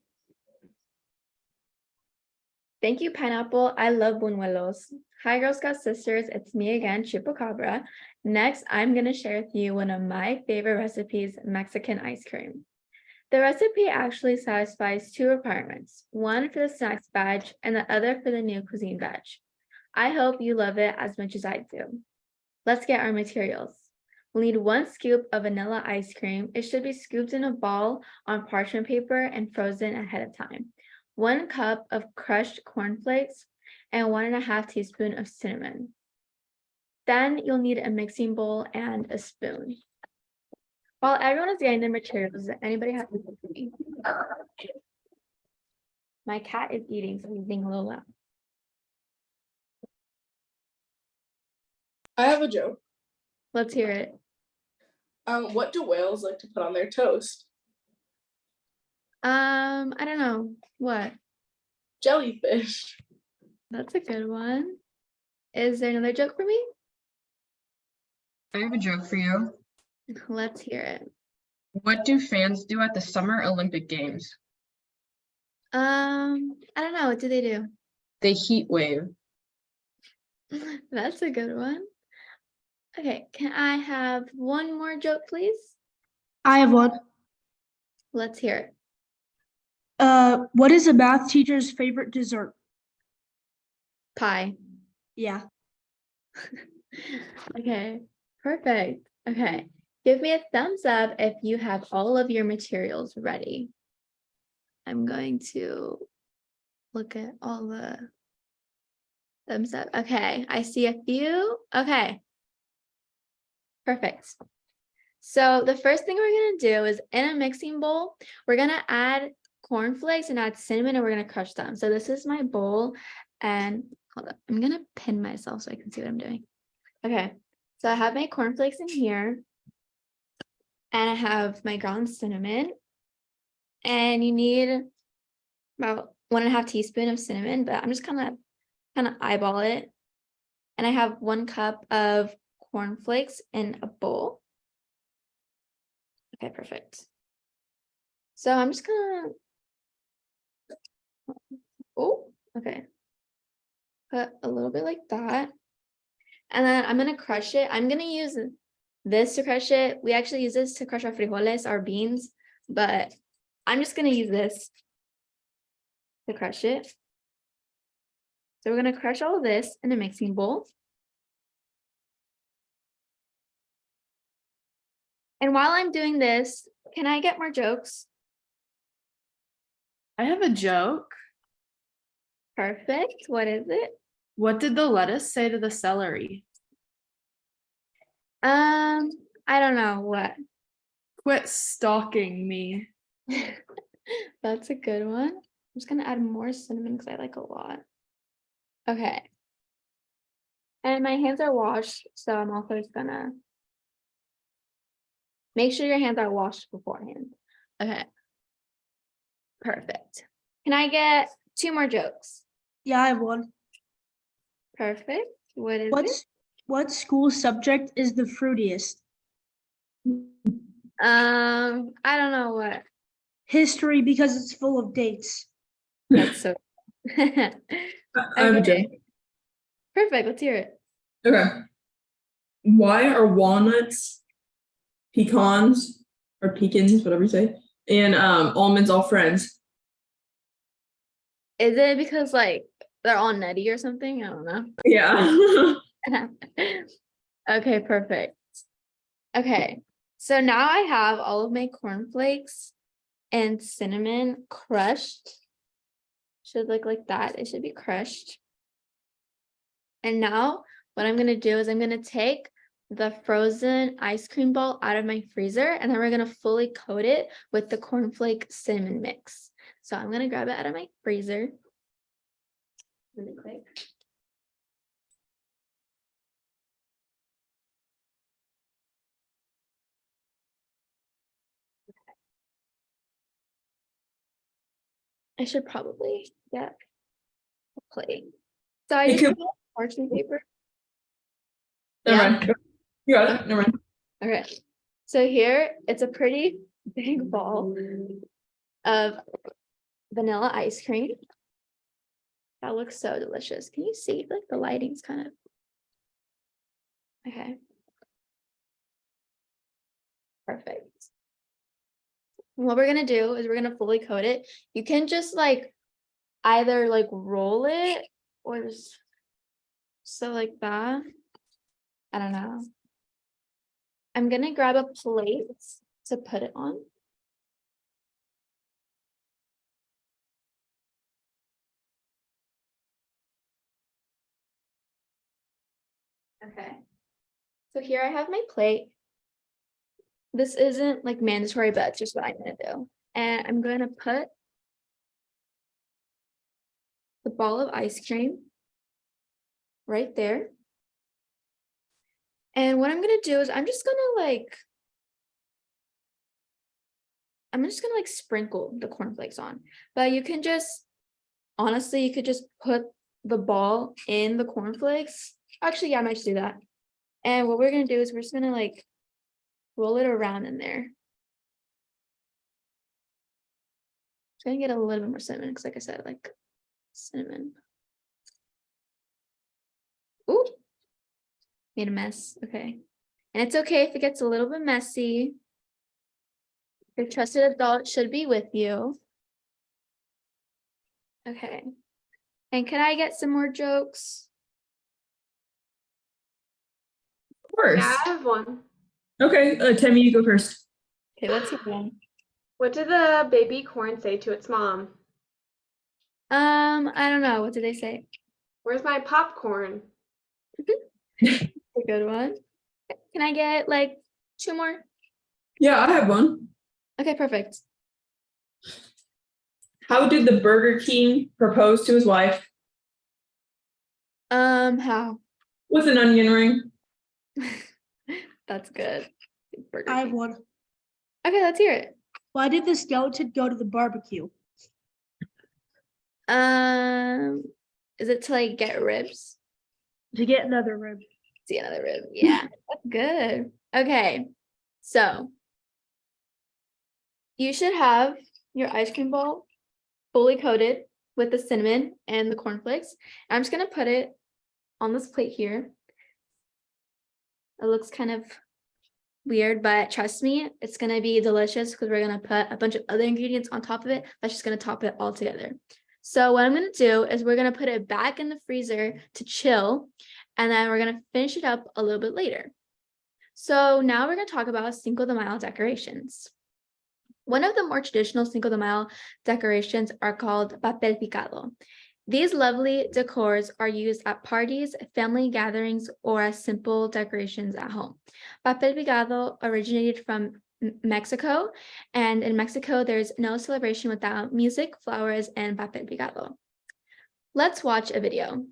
Thank you, Pineapple. I love buñuelos. Hi, Girl Scout sisters. It's me again, Chupacabra. Next, I'm going to share with you one of my favorite recipes, Mexican ice cream. The recipe actually satisfies two requirements, one for the snacks batch and the other for the new cuisine batch. I hope you love it as much as I do. Let's get our materials. We'll need 1 scoop of vanilla ice cream. It should be scooped in a ball on parchment paper and frozen ahead of time. 1 cup of crushed cornflakes and 1.5 teaspoons of cinnamon. Then you'll need a mixing bowl and a spoon. While everyone is getting their materials, does anybody have anything for me? My cat is eating, so he's being a little loud. I have a joke. Let's hear it. What do whales like to put on their toast? I don't know. What? Jellyfish. That's a good one. Is there another joke for me? I have a joke for you. Let's hear it. What do fans do at the Summer Olympic Games? I don't know. What do they do? They heat wave. That's a good one. Okay, can I have one more joke, please? I have one. Let's hear it. What is a math teacher's favorite dessert? Pie. Yeah. Okay, perfect. Okay, give me a thumbs up if you have all of your materials ready. I'm going to look at all the thumbs up. Okay, I see a few. Okay, perfect. So the first thing we're going to do is in a mixing bowl, we're going to add cornflakes and add cinnamon, and we're going to crush them. So this is my bowl, and hold up, I'm going to pin myself so I can see what I'm doing. Okay, so I have my cornflakes in here, and I have my ground cinnamon, and you need about 1.5 teaspoons of cinnamon, but I'm just kind of eyeball it. And I have 1 cup of cornflakes in a bowl. Okay, perfect. So I'm just gonna, okay. Put a little bit like that. And then I'm gonna crush it. I'm gonna use this to crush it. We actually use this to crush our frijoles, our beans, but I'm just gonna use this to crush it. So we're gonna crush all of this in a mixing bowl. And while I'm doing this, can I get more jokes? I have a joke. Perfect. What is it? What did the lettuce say to the celery? I don't know what. Quit stalking me. That's a good one. I'm just gonna add more cinnamon because I like a lot. Okay. And my hands are washed, so I'm also just gonna make sure your hands are washed beforehand. Okay. Perfect. Can I get 2 more jokes? Yeah, I have one. Perfect. What is it? What school subject is the fruitiest? I don't know what. History, because it's full of dates. That's so I have a joke. Perfect. Let's hear it. Okay. Why are walnuts, pecans, or pecans, whatever you say, and almonds all friends? Is it because like they're all nutty or something? I don't know. Yeah. Okay, perfect. Okay, so now I have all of my cornflakes and cinnamon crushed. Should look like that. It should be crushed. And now what I'm gonna do is I'm gonna take the frozen ice cream ball out of my freezer, and then we're gonna fully coat it with the cornflake cinnamon mix. So I'm gonna grab it out of my freezer. Really quick. I should probably get a plate. So I It just could- put parchment paper. Never Yeah. mind. You got it. Never mind. Okay. So here it's a pretty big ball of vanilla ice cream. That looks so delicious. Can you see like the lighting's kind of okay. Perfect. And what we're gonna do is we're gonna fully coat it. You can just like either like roll it or just so like that. I don't know. I'm gonna grab a plate to put it on. Okay. So here I have my plate. This isn't like mandatory, but it's just what I'm gonna do. And I'm gonna put the ball of ice cream right there. And what I'm gonna do is I'm just gonna like sprinkle the cornflakes on. But you can just honestly, you could just put the ball in the cornflakes. Actually, yeah, I might just do that. And what we're gonna do is we're just gonna like roll it around in there. It's gonna get a little bit more cinnamon because like I said, like cinnamon. Ooh, made a mess. Okay. And it's okay if it gets a little bit messy. Your trusted adult should be with you. Okay. And can I get some more jokes? Of course. Yeah, I have one. Okay, Tammy, you go first. Okay, let's hear one. What did the baby corn say to its mom? I don't know. What did they say? Where's my popcorn? A good one. Can I get like 2 more? Yeah, I have one. Okay, perfect. How did the Burger King propose to his wife? How? With an onion ring. That's good. Burger I have King. one. Okay, let's hear it. Why did the skeleton go to the barbecue? Is it to like get ribs? To get another rib. See another rib. Yeah, that's good. Okay, so you should have your ice cream ball fully coated with the cinnamon and the cornflakes. I'm just gonna put it on this plate here. It looks kind of weird, but trust me, it's gonna be delicious because we're gonna put a bunch of other ingredients on top of it. That's just gonna top it all together. So what I'm gonna do is we're gonna put it back in the freezer to chill, and then we're gonna finish it up a little bit later. So now we're gonna talk about Cinco de Mayo decorations. One of the more traditional Cinco de Mayo decorations are called papel picado. These lovely decors are used at parties, family gatherings, or as simple decorations at home. Papel picado originated from Mexico, and in Mexico, there's no celebration without music, flowers, and papel picado. Let's watch a video.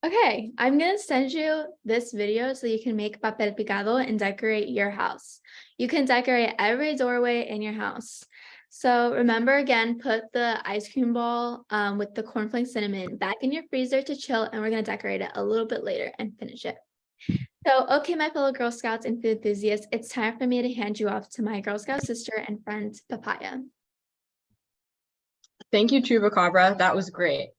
Okay, I'm gonna send you this video so you can make papel picado and decorate your house. You can decorate every doorway in your house. So remember again, put the ice cream ball with the cornflake cinnamon back in your freezer to chill, and we're gonna decorate it a little bit later and finish it. So, okay, my fellow Girl Scouts and food enthusiasts, it's time for me to hand you off to my Girl Scout sister and friend, Papaya. Thank you, Chupacabra. That was great.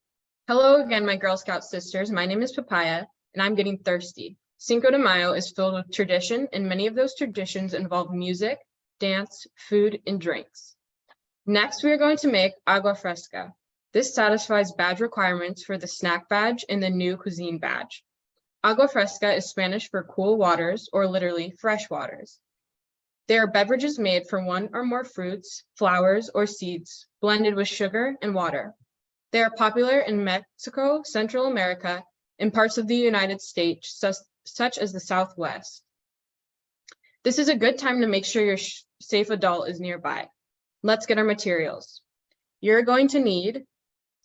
Hello again, my Girl Scout sisters. My name is Papaya, and I'm getting thirsty. Cinco de Mayo is filled with tradition, and many of those traditions involve music, dance, food, and drinks. Next, we are going to make agua fresca. This satisfies badge requirements for the snack badge and the new cuisine badge. Agua fresca is Spanish for cool waters, or literally fresh waters. They are beverages made from one or more fruits, flowers, or seeds, blended with sugar and water. They are popular in Mexico, Central America, and parts of the United States, such as the Southwest. This is a good time to make sure your safe adult is nearby. Let's get our materials. You're going to need,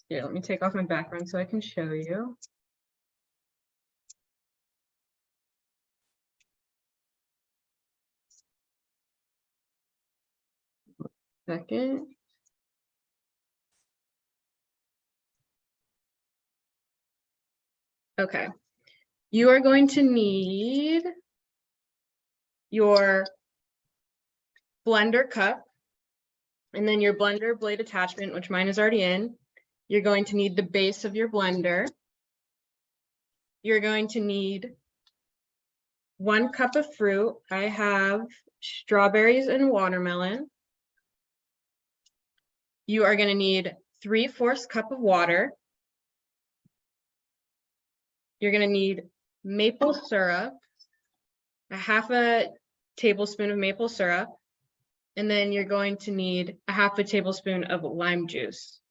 here, let me take off my background so I can show you. Second. Okay, you are going to need your blender cup and then your blender blade attachment, which mine is already in. You're going to need the base of your blender. You're going to need 1 cup of fruit. I have strawberries and watermelon. You are going to need 3/4 cup of water. You're going to need maple syrup, a 1/2 tablespoon of maple syrup, and then you're going to need a 1/2 tablespoon of lime juice.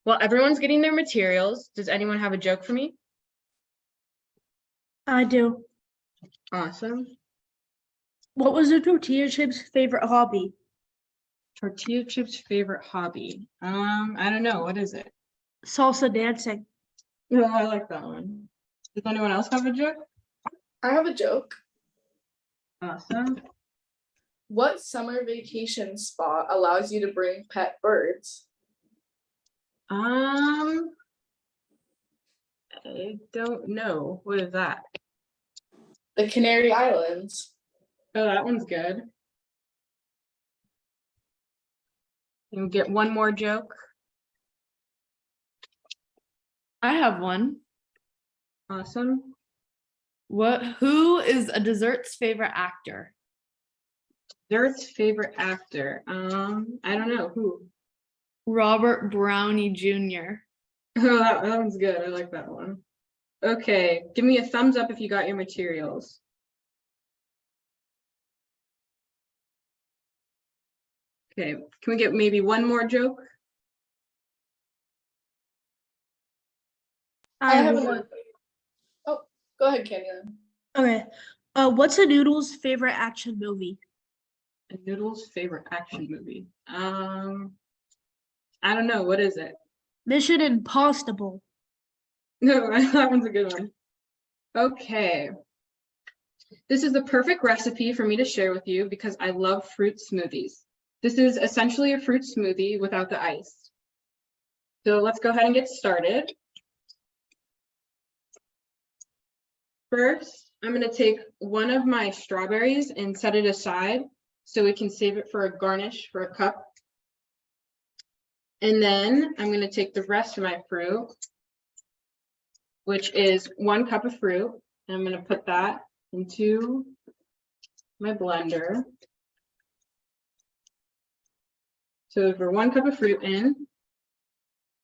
While everyone's getting their materials, does anyone have a joke for me? I do. Awesome. What was the tortilla chip's favorite hobby? Tortilla chips favorite hobby. I don't know. What is it? Salsa dancing. No, I like that one. Does anyone else have a joke? I have a joke. Awesome. What summer vacation spot allows you to bring pet birds? I don't know. What is that? The Canary Islands. Oh, that one's good. And get one more joke. I have one. Awesome. Who is a dessert's favorite actor? Dirt's favorite actor. I don't know who. Robert Brownie Jr. Oh, that one's good. I like that one. Okay, give me a thumbs up if you got your materials. Okay, can we get maybe one more joke? I have another. Oh, go ahead, Candyland. Okay. What's a noodle's favorite action movie? A Noodle's favorite action movie. I don't know. What is it? Mission Impossible. No, that one's a good one. Okay. This is the perfect recipe for me to share with you because I love fruit smoothies. This is essentially a fruit smoothie without the ice. So let's go ahead and get started. First, I'm going to take one of my strawberries and set it aside so we can save it for a garnish for a cup. And then I'm going to take the rest of my fruit, which is 1 cup of fruit, and I'm going to put that into my blender. So for 1 cup of fruit in.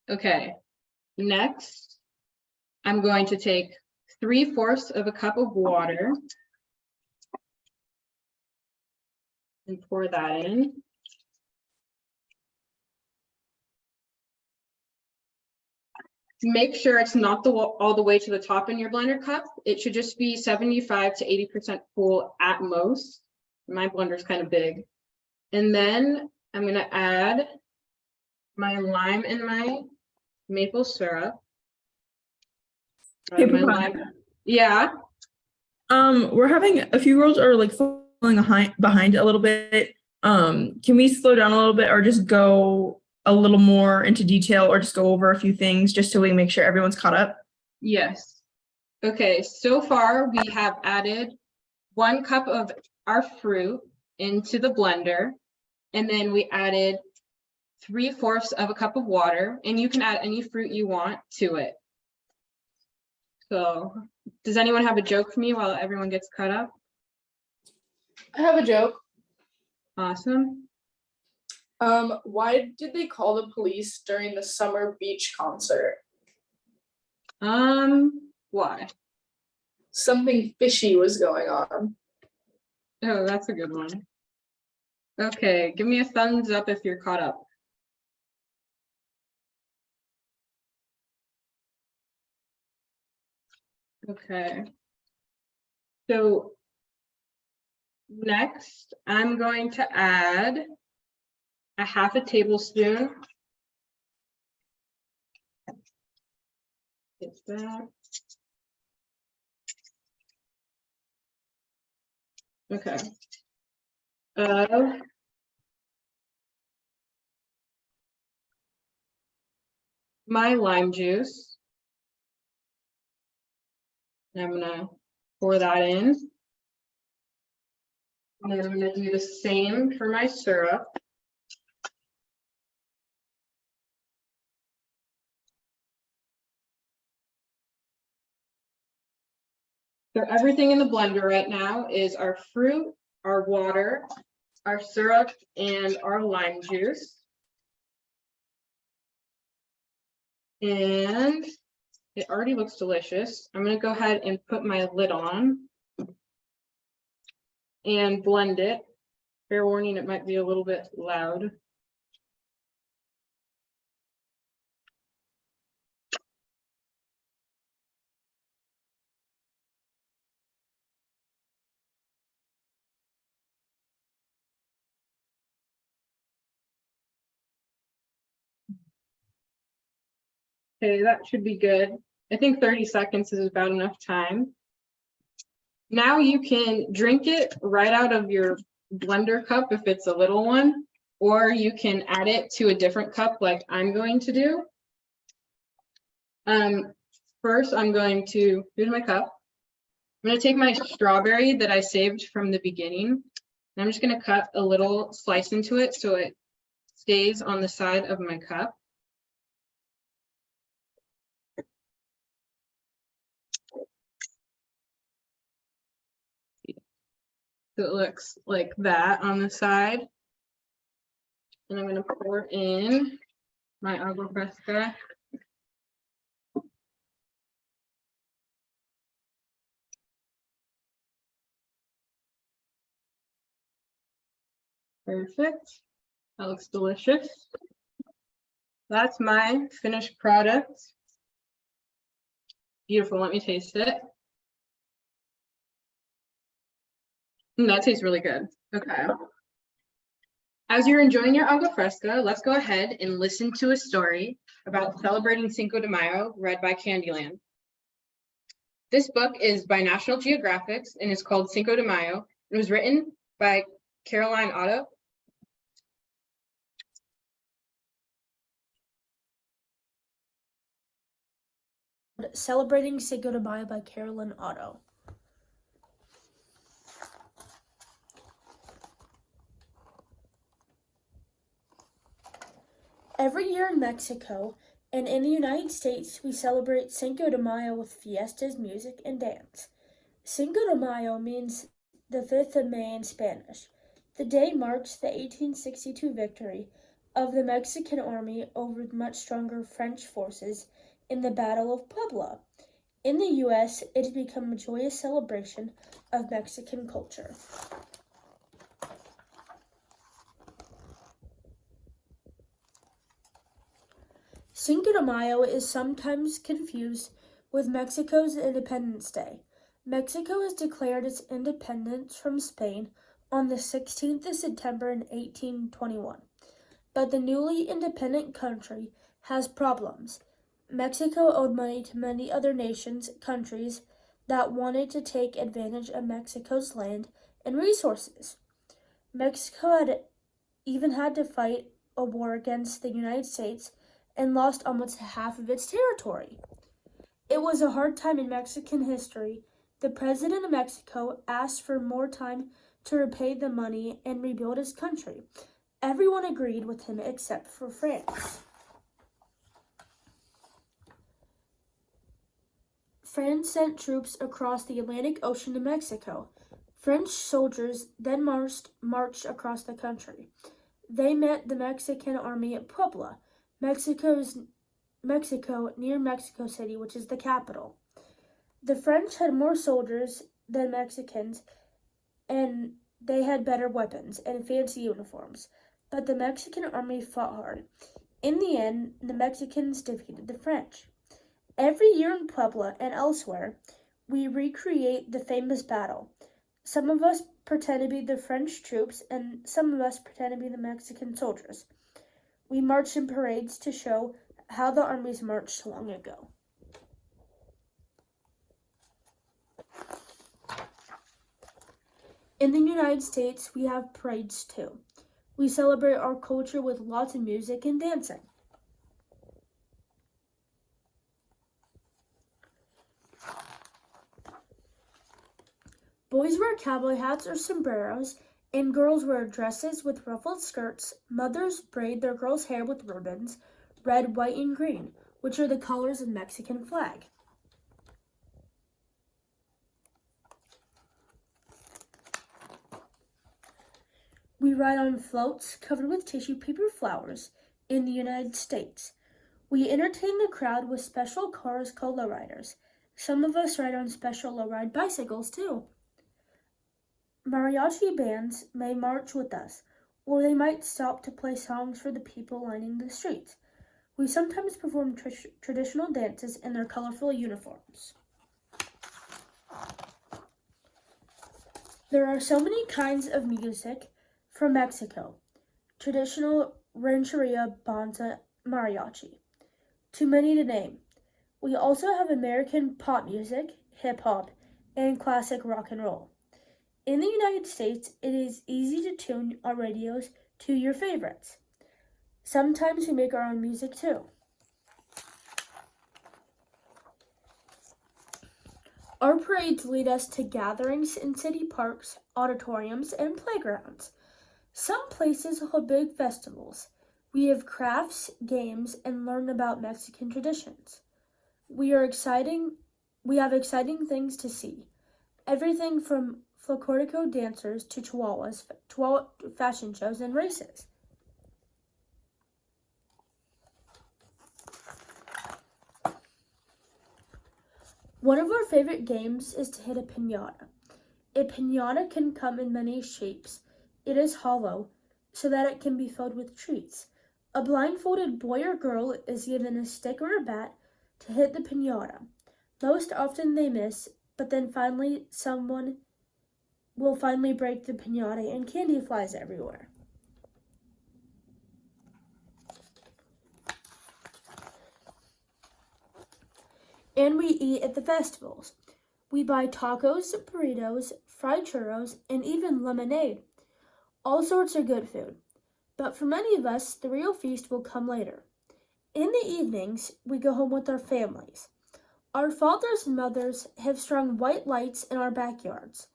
Okay, next, I'm going to take 3/4 of a cup of water and pour that in. Make sure it's not all the way to the top in your blender cup. It should just be 75 to 80% full at most. My blender's kind of big. And then I'm going to add my lime and my maple syrup. Hey, My Papa. lime. Yeah. We're having a few girls are like falling behind a little bit. Can we slow down a little bit or just go a little more into detail or just go over a few things just so we make sure everyone's caught up? Yes. Okay, so far we have added 1 cup of our fruit into the blender, and then we added 3/4 of a cup of water, and you can add any fruit you want to it. So, does anyone have a joke for me while everyone gets caught up? I have a joke. Awesome. Why did they call the police during the summer beach concert? Why? Something fishy was going on. Oh, that's a good one. Okay, give me a thumbs up if you're caught up. Okay. So next, I'm going to add a 1/2 tablespoon. Get that. Okay. My lime juice. And I'm gonna pour that in. And then I'm gonna do the same for my syrup. So everything in the blender right now is our fruit, our water, our syrup, and our lime juice. And it already looks delicious. I'm gonna go ahead and put my lid on and blend it. Fair warning, it might be a little bit loud. Okay, that should be good. I think 30 seconds is about enough time. Now you can drink it right out of your blender cup if it's a little one, or you can add it to a different cup like I'm going to do. First, I'm going to, here's my cup. I'm going to take my strawberry that I saved from the beginning, and I'm just going to cut a little slice into it so it stays on the side of my cup. So it looks like that on the side. And I'm going to pour in my agua fresca. Perfect. That looks delicious. That's my finished product. Beautiful. Let me taste it. That tastes really good. Okay. As you're enjoying your agua fresca, let's go ahead and listen to a story about celebrating Cinco de Mayo read by Candyland. This book is by National Geographic and is called Cinco de Mayo. It was written by Caroline Otto. Celebrating Cinco de Mayo by Carolyn Otto. Every year in Mexico and in the United States, we celebrate Cinco de Mayo with fiestas, music, and dance. Cinco de Mayo means the 5th of May in Spanish. The day marks the 1862 victory of the Mexican army over much stronger French forces in the Battle of Puebla. In the U.S., it has become a joyous celebration of Mexican culture. Cinco de Mayo is sometimes confused with Mexico's Independence Day. Mexico has declared its independence from Spain on the 16th of September in 1821. But the newly independent country has problems. Mexico owed money to many other countries that wanted to take advantage of Mexico's land and resources. Mexico even had to fight a war against the United States and lost almost half of its territory. It was a hard time in Mexican history. The president of Mexico asked for more time to repay the money and rebuild his country. Everyone agreed with him except for France. France sent troops across the Atlantic Ocean to Mexico. French soldiers then marched across the country. They met the Mexican army at Puebla, Mexico, near Mexico City, which is the capital. The French had more soldiers than Mexicans, and they had better weapons and fancy uniforms, but the Mexican army fought hard. In the end, the Mexicans defeated the French. Every year in Puebla and elsewhere, we recreate the famous battle. Some of us pretend to be the French troops, and some of us pretend to be the Mexican soldiers. We march in parades to show how the armies marched long ago. In the United States, we have parades too. We celebrate our culture with lots of music and dancing. Boys wear cowboy hats or sombreros, and girls wear dresses with ruffled skirts. Mothers braid their girls' hair with ribbons, red, white, and green, which are the colors of the Mexican flag. We ride on floats covered with tissue paper flowers in the United States. We entertain the crowd with special cars called lowriders. Some of us ride on special lowride bicycles too. Mariachi bands may march with us, or they might stop to play songs for the people lining the streets. We sometimes perform traditional dances in their colorful uniforms. There are so many kinds of music from Mexico. Traditional rancheria, bonza, mariachi. Too many to name. We also have American pop music, hip hop, and classic rock and roll. In the United States, it is easy to tune our radios to your favorites. Sometimes we make our own music too. Our parades lead us to gatherings in city parks, auditoriums, and playgrounds. Some places hold big festivals. We have crafts, games, and learn about Mexican traditions. We have exciting things to see. Everything from Florco dancers to Chihuahuas, fashion shows, and races. One of our favorite games is to hit a piñata. A piñata can come in many shapes. It is hollow, so that it can be filled with treats. A blindfolded boy or girl is given a stick or a bat to hit the piñata. Most often they miss, but then finally someone will finally break the piñata and candy flies everywhere. And we eat at the festivals. We buy tacos, burritos, fried churros, and even lemonade. All sorts of good food. But for many of us, the real feast will come later. In the evenings, we go home with our families. Our fathers and mothers have strung white lights in our backyards.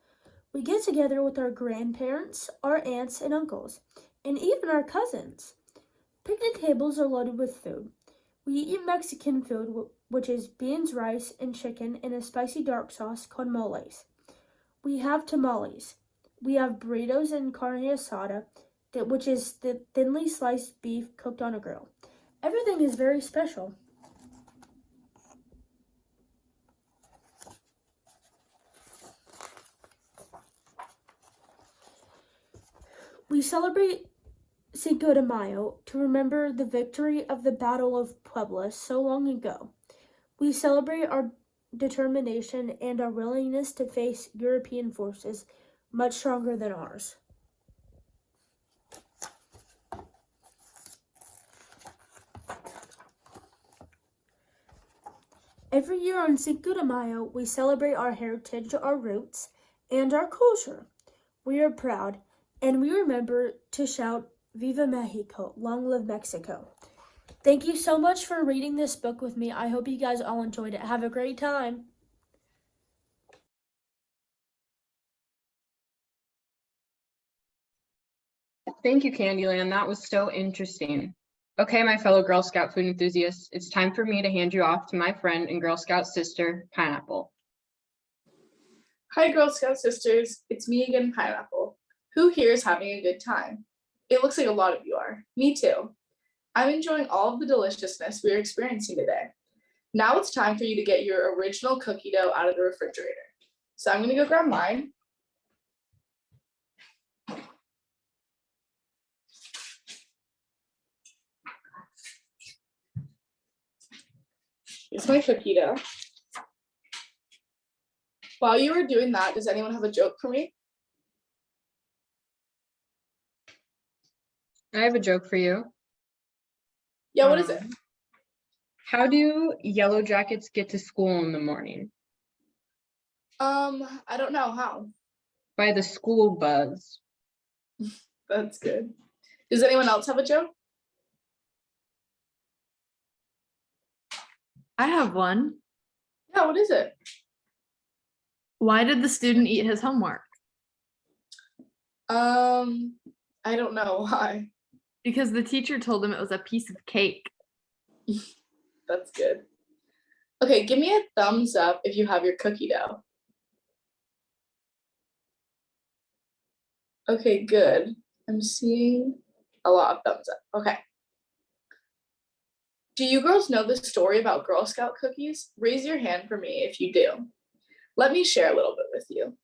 We get together with our grandparents, our aunts and uncles, and even our cousins. Picnic tables are loaded with food. We eat Mexican food, which is beans, rice, and chicken in a spicy dark sauce called moles. We have tamales. We have burritos and carne asada, which is the thinly sliced beef cooked on a grill. Everything is very special. We celebrate Cinco de Mayo to remember the victory of the Battle of Puebla so long ago. We celebrate our determination and our willingness to face European forces much stronger than ours. Every year on Cinco de Mayo, we celebrate our heritage, our roots, and our culture. We are proud, and we remember to shout, Viva Mexico, long live Mexico. Thank you so much for reading this book with me. I hope you guys all enjoyed it. Have a great time. Thank you, Candyland. That was so interesting. Okay, my fellow Girl Scout food enthusiasts, it's time for me to hand you off to my friend and Girl Scout sister, Pineapple. Hi, Girl Scout sisters. It's me again, Pineapple. Who here is having a good time? It looks like a lot of you are. Me too. I'm enjoying all of the deliciousness we are experiencing today. Now it's time for you to get your original cookie dough out of the refrigerator. So I'm going to go grab mine. Here's my cookie dough. While you are doing that, does anyone have a joke for me? I have a joke for you. Yeah, what is it? How do yellow jackets get to school in the morning? I don't know how. By the school buzz. That's good. Does anyone else have a joke? I have one. Yeah, what is it? Why did the student eat his homework? I don't know why. Because the teacher told him it was a piece of cake. That's good. Okay, give me a thumbs up if you have your cookie dough. Okay, good. I'm seeing a lot of thumbs up. Okay. Do you girls know the story about Girl Scout cookies? Raise your hand for me if you do. Let me share a little bit with you.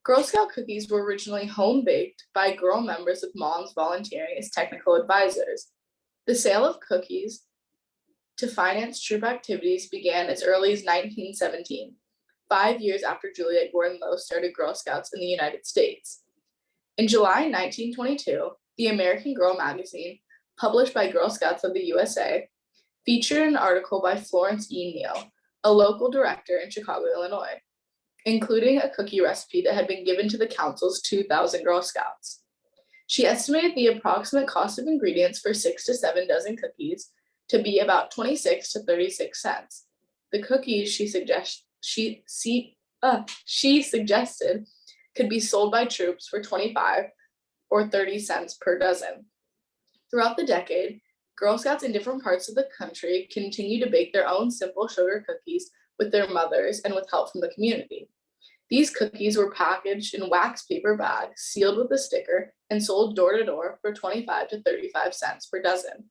Girl Scout cookies were originally home baked by girl members with moms volunteering as technical advisors. The sale of cookies to finance troop activities began as early as 1917, 5 years after Juliet Gordon Low started Girl Scouts in the United States. In July 1922, the American Girl magazine, published by Girl Scouts of the USA, featured an article by Florence E. Neal, a local director in Chicago, Illinois, including a cookie recipe that had been given to the council's 2,000 Girl Scouts. She estimated the approximate cost of ingredients for 6 to 7 dozen cookies to be about 26 to 36 cents. The cookies she suggested could be sold by troops for 25 or 30 cents per dozen. Throughout the decade, Girl Scouts in different parts of the country continue to bake their own simple sugar cookies with their mothers and with help from the community. These cookies were packaged in wax paper bags, sealed with a sticker, and sold door to door for 25 to 35 cents per dozen.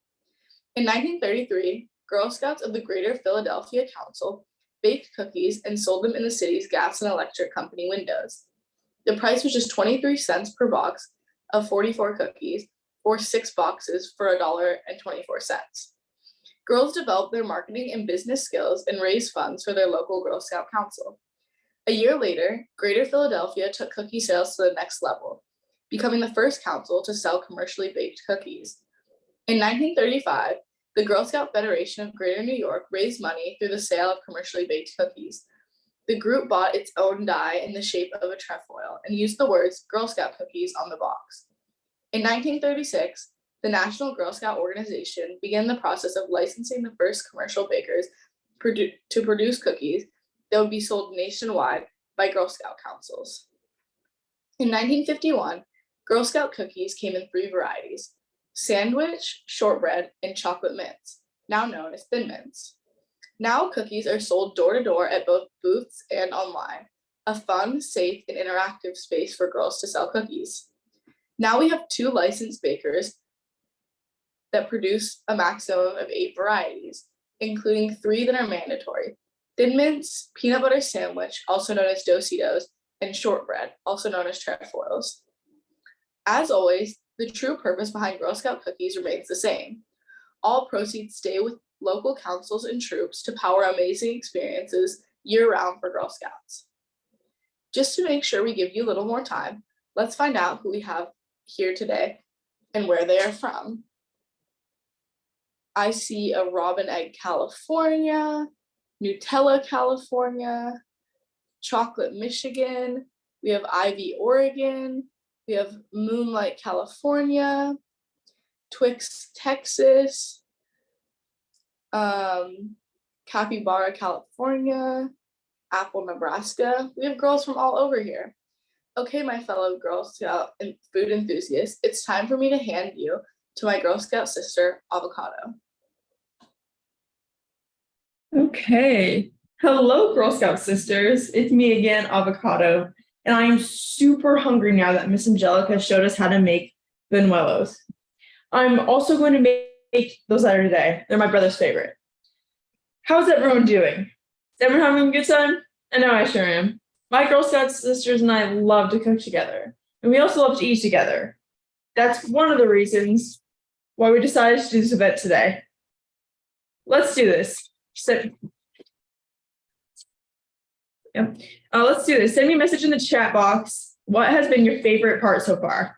In 1933, Girl Scouts of the Greater Philadelphia Council baked cookies and sold them in the city's gas and electric company windows. The price was just 23 cents per box of 44 cookies, or 6 boxes for $1.24. Girls developed their marketing and business skills and raised funds for their local Girl Scout council. A year later, Greater Philadelphia took cookie sales to the next level, becoming the first council to sell commercially baked cookies. In 1935, the Girl Scout Federation of Greater New York raised money through the sale of commercially baked cookies. The group bought its own die in the shape of a trefoil and used the words Girl Scout cookies on the box. In 1936, the National Girl Scout Organization began the process of licensing the first commercial bakers to produce cookies that would be sold nationwide by Girl Scout councils. In 1951, Girl Scout cookies came in 3 varieties: sandwich, shortbread, and chocolate mints, now known as Thin Mints. Now cookies are sold door to door at both booths and online, a fun, safe, and interactive space for girls to sell cookies. Now we have 2 licensed bakers that produce a maximum of 8 varieties, including 3 that are mandatory: Thin Mints, peanut butter sandwich, also known as Do-si-dos, and shortbread, also known as trefoils. As always, the true purpose behind Girl Scout cookies remains the same. All proceeds stay with local councils and troops to power amazing experiences year-round for Girl Scouts. Just to make sure we give you a little more time, let's find out who we have here today and where they are from. I see a Robin Egg, California, Nutella, California, Chocolate, Michigan. We have Ivy, Oregon. We have Moonlight, California, Twix, Texas, Capybara, California, Apple, Nebraska. We have girls from all over here. Okay, my fellow Girl Scout and food enthusiasts, it's time for me to hand you to my Girl Scout sister, Avocado. Okay. Hello, Girl Scout sisters. It's me again, Avocado. And I am super hungry now that Miss Angelica showed us how to make buñuelos. I'm also going to make those later today. They're my brother's favorite. How's everyone doing? Is everyone having a good time? I know I sure am. My Girl Scout sisters and I love to cook together. And we also love to eat together. That's one of the reasons why we decided to do this event today. Let's do this. Let's do this. Send me a message in the chat box. What has been your favorite part so far?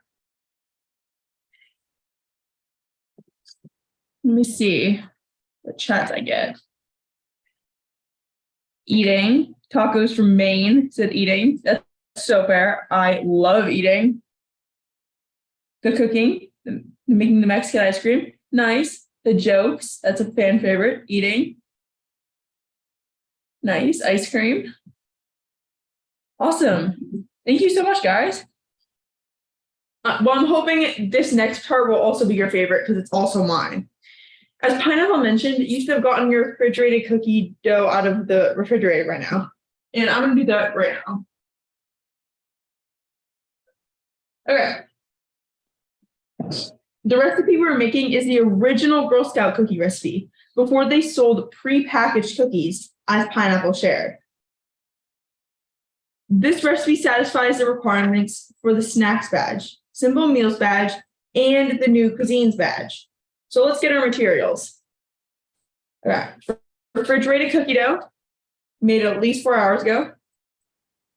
Let me see what chats I get. Eating. Tacos from Maine said eating. That's so fair. I love eating. The cooking, making the Mexican ice cream. Nice. The jokes. That's a fan favorite. Eating. Nice. Ice cream. Awesome. Thank you so much, guys. Well, I'm hoping this next part will also be your favorite because it's also mine. As Pineapple mentioned, you should have gotten your refrigerated cookie dough out of the refrigerator right now. And I'm going to do that right now. Okay. The recipe we're making is the original Girl Scout cookie recipe before they sold pre-packaged cookies, as Pineapple shared. This recipe satisfies the requirements for the Snacks badge, Simple Meals badge, and the new Cuisines badge. So let's get our materials. Okay. Refrigerated cookie dough, made at least 4 hours ago.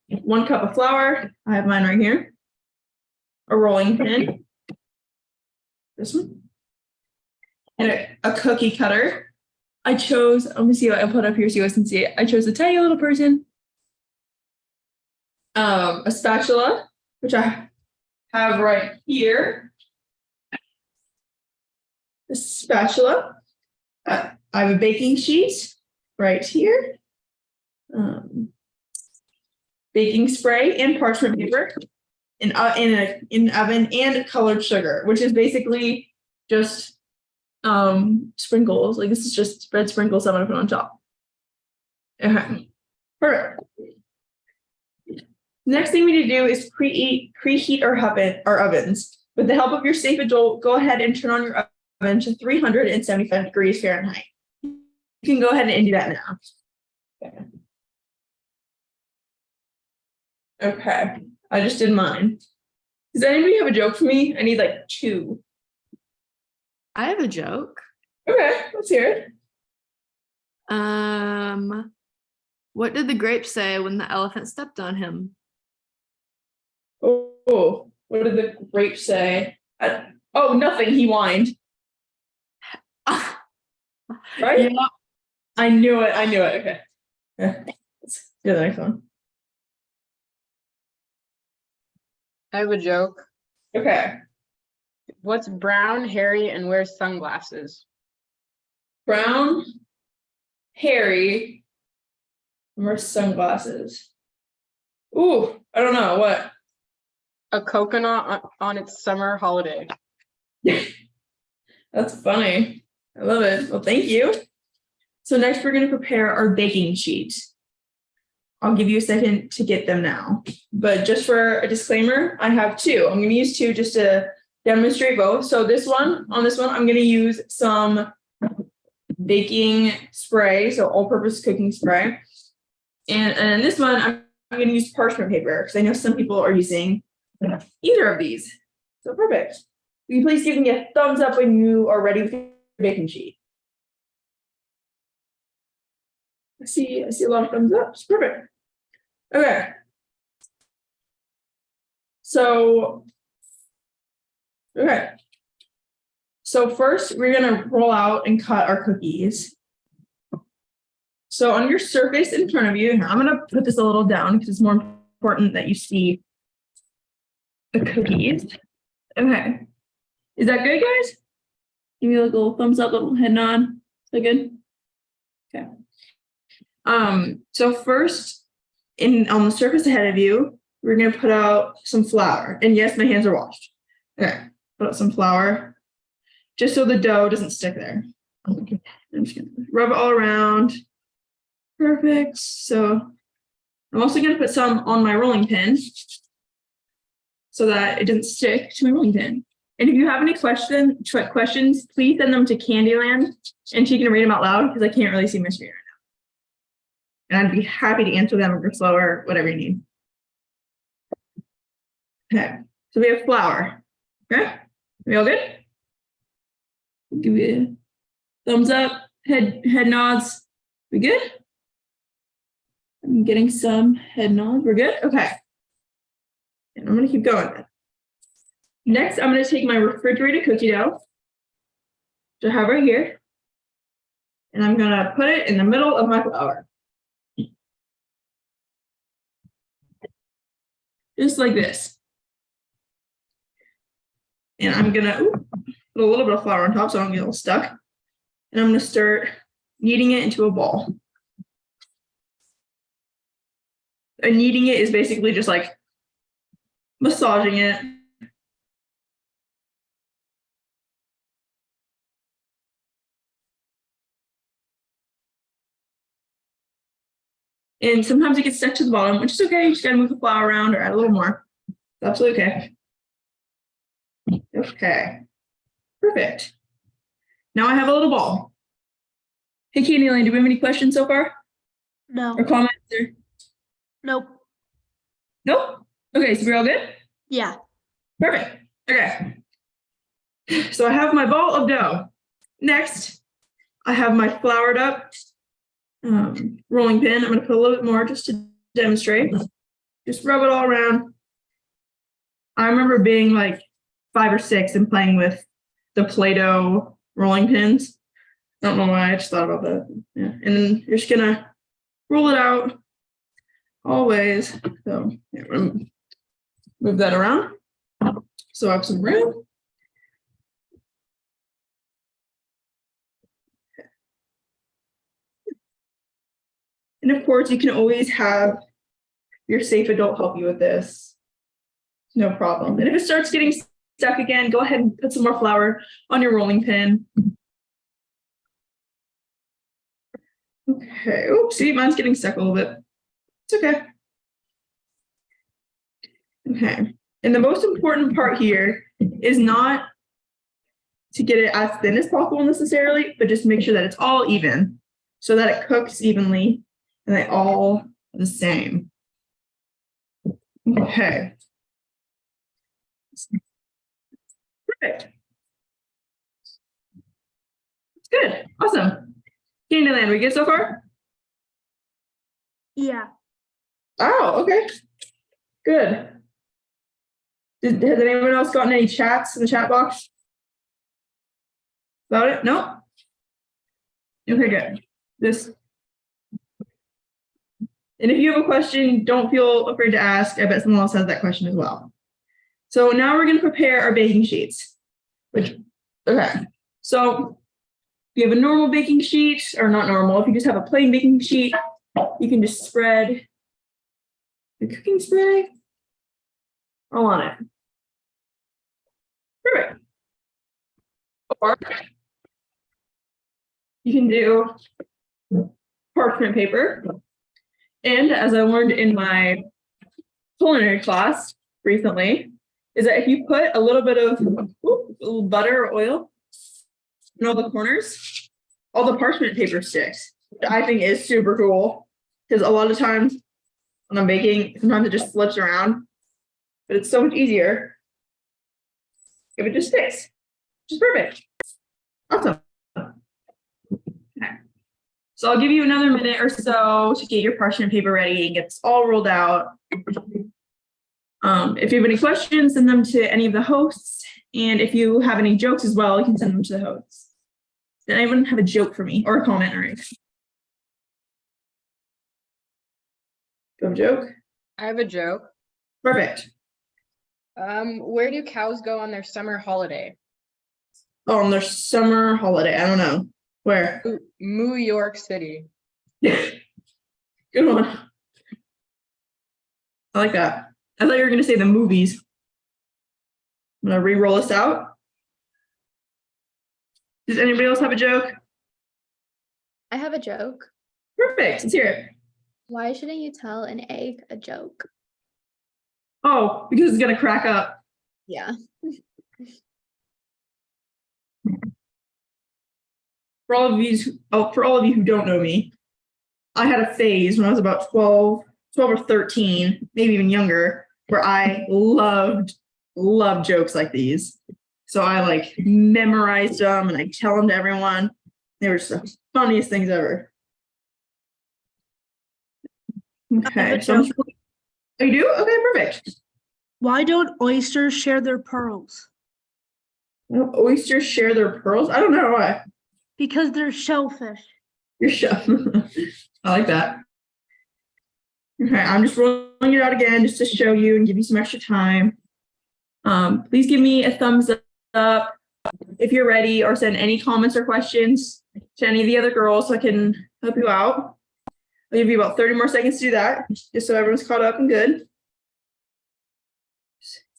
1 cup of flour. I have mine right here. A rolling pin. This one. And a cookie cutter. I chose, let me see what I put up here so you guys can see it. I chose a tiny little person. A spatula, which I have right here. The spatula. I have a baking sheet right here. Baking spray and parchment paper, in an oven, and colored sugar, which is basically just sprinkles. Like this is just red sprinkles I'm gonna put on top. Okay. Perfect. Next thing we need to do is preheat our ovens. With the help of your safe adult, go ahead and turn on your oven to 375 degrees Fahrenheit. You can go ahead and do that now. Okay, I just did mine. Does anybody have a joke for me? I need like 2. I have a joke. Okay, let's hear it. What did the grape say when the elephant stepped on him? Oh, what did the grape say? Nothing. He whined. Right? Yeah. I knew it. Okay. Do the next one. I have a joke. Okay. What's brown, hairy, and wears sunglasses? Brown, hairy, and wears sunglasses. Ooh, I don't know what. A coconut on its summer holiday. That's funny. I love it. Well, thank you. So next we're going to prepare our baking sheet. I'll give you a second to get them now. But just for a disclaimer, I have two. I'm going to use two just to demonstrate both. So on this one, I'm going to use some baking spray, so all-purpose cooking spray. And this one, I'm going to use parchment paper because I know some people are using either of these. So perfect. Will you please give me a thumbs up when you are ready with your baking sheet? I see a lot of thumbs up. It's perfect. Okay. So first we're gonna roll out and cut our cookies. So on your surface in front of you, I'm gonna put this a little down because it's more important that you see the cookies. Okay. Is that good, guys? Give me a little thumbs up, little head nod. Is that good? Okay. So first, on the surface ahead of you, we're gonna put out some flour. And yes, my hands are washed. Okay, put out some flour, just so the dough doesn't stick there. Okay. I'm just gonna rub it all around. Perfect. So I'm also gonna put some on my rolling pin so that it doesn't stick to my rolling pin. And if you have any questions, please send them to Candyland, and she can read them out loud because I can't really see my screen right now. And I'd be happy to answer them or slower, whatever you need. Okay, so we have flour. Okay, are we all good? Give you a thumbs up, head nods. We good? I'm getting some head nods. We're good? Okay. And I'm gonna keep going. Next, I'm gonna take my refrigerated cookie dough, which I have right here, and I'm gonna put it in the middle of my flour. Just like this. And I'm gonna put a little bit of flour on top so I don't get all stuck. And I'm gonna start kneading it into a ball. And kneading it is basically just like massaging it. And sometimes it gets stuck to the bottom, which is okay. You just gotta move the flour around or add a little more. It's absolutely okay. Okay, perfect. Now I have a little ball. Hey, Candyland, do we have any questions so far? No. Or comments? Or? Nope. Nope. Okay, so we're all good? Yeah. Perfect. Okay. So I have my ball of dough. Next, I have my floured up rolling pin. I'm going to put a little bit more just to demonstrate. Just rub it all around. I remember being like 5 or 6 and playing with the Play-Doh rolling pins. I don't know why, I just thought about that. Yeah. And then you're just going to roll it out always. So yeah, move that around. So I have some room. And of course, you can always have your safe adult help you with this. No problem. And if it starts getting stuck again, go ahead and put some more flour on your rolling pin. Okay. Oops, see, mine's getting stuck a little bit. It's okay. Okay. And the most important part here is not to get it as thin as possible necessarily, but just make sure that it's all even so that it cooks evenly and they all are the same. Okay. Perfect. Good. Awesome. Candyland, we good so far? Yeah. Oh, okay. Good. Has anyone else gotten any chats in the chat box about it? No? Okay, good. And if you have a question, don't feel afraid to ask. I bet someone else has that question as well. So now we're going to prepare our baking sheets. Okay. So if you have a normal baking sheet, or not normal, if you just have a plain baking sheet, you can just spread the cooking spray all on it. Perfect. Or you can do parchment paper. And as I learned in my culinary class recently, is that if you put a little bit of butter or oil in all the corners, all the parchment paper sticks, which I think is super cool. Because a lot of times when I'm baking, sometimes it just slips around, but it's so much easier if it just sticks, which is perfect. Awesome. Okay. So I'll give you another minute or so to get your parchment paper ready and get this all rolled out. If you have any questions, send them to any of the hosts. And if you have any jokes as well, you can send them to the hosts. Did anyone have a joke for me or a comment or anything? Do you have a joke? I have a joke. Perfect. Where do cows go on their summer holiday? Oh, on their summer holiday. I don't know. Where? New York City. Good one. I like that. I thought you were going to say the movies. I'm going to re-roll this out. Does anybody else have a joke? I have a joke. Perfect. Let's hear it. Why shouldn't you tell an egg a joke? Oh, because it's going to crack up. Yeah. For all of you who don't know me, I had a phase when I was about 12 or 13, maybe even younger, where I loved jokes like these. So I like memorized them and I tell them to everyone. They were just the funniest things ever. Okay, so oh, you do? Okay, perfect. Why don't oysters share their pearls? Well, oysters share their pearls? I don't know why. Because they're shellfish. You're chef. I like that. Okay, I'm just rolling it out again just to show you and give you some extra time. Please give me a thumbs up if you're ready, or send any comments or questions to any of the other girls so I can help you out. I'll give you about 30 more seconds to do that, just so everyone's caught up and good. You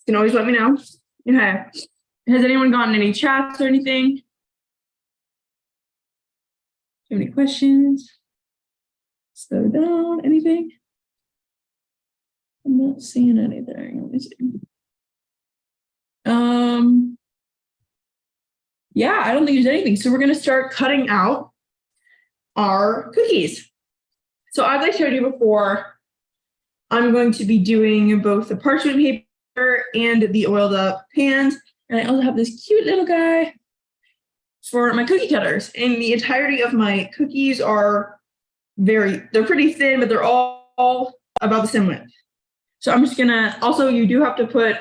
can always let me know. Okay. Has anyone gotten any chats or anything? Do you have any questions? Slow down, anything? I'm not seeing anything. Let me see. Yeah, I don't think there's anything. So we're going to start cutting out our cookies. So as I showed you before, I'm going to be doing both the parchment paper and the oiled up pans. And I also have this cute little guy for my cookie cutters. And the entirety of my cookies are they're pretty thin, but they're all about the same width. So I'm just gonna, also you do have to put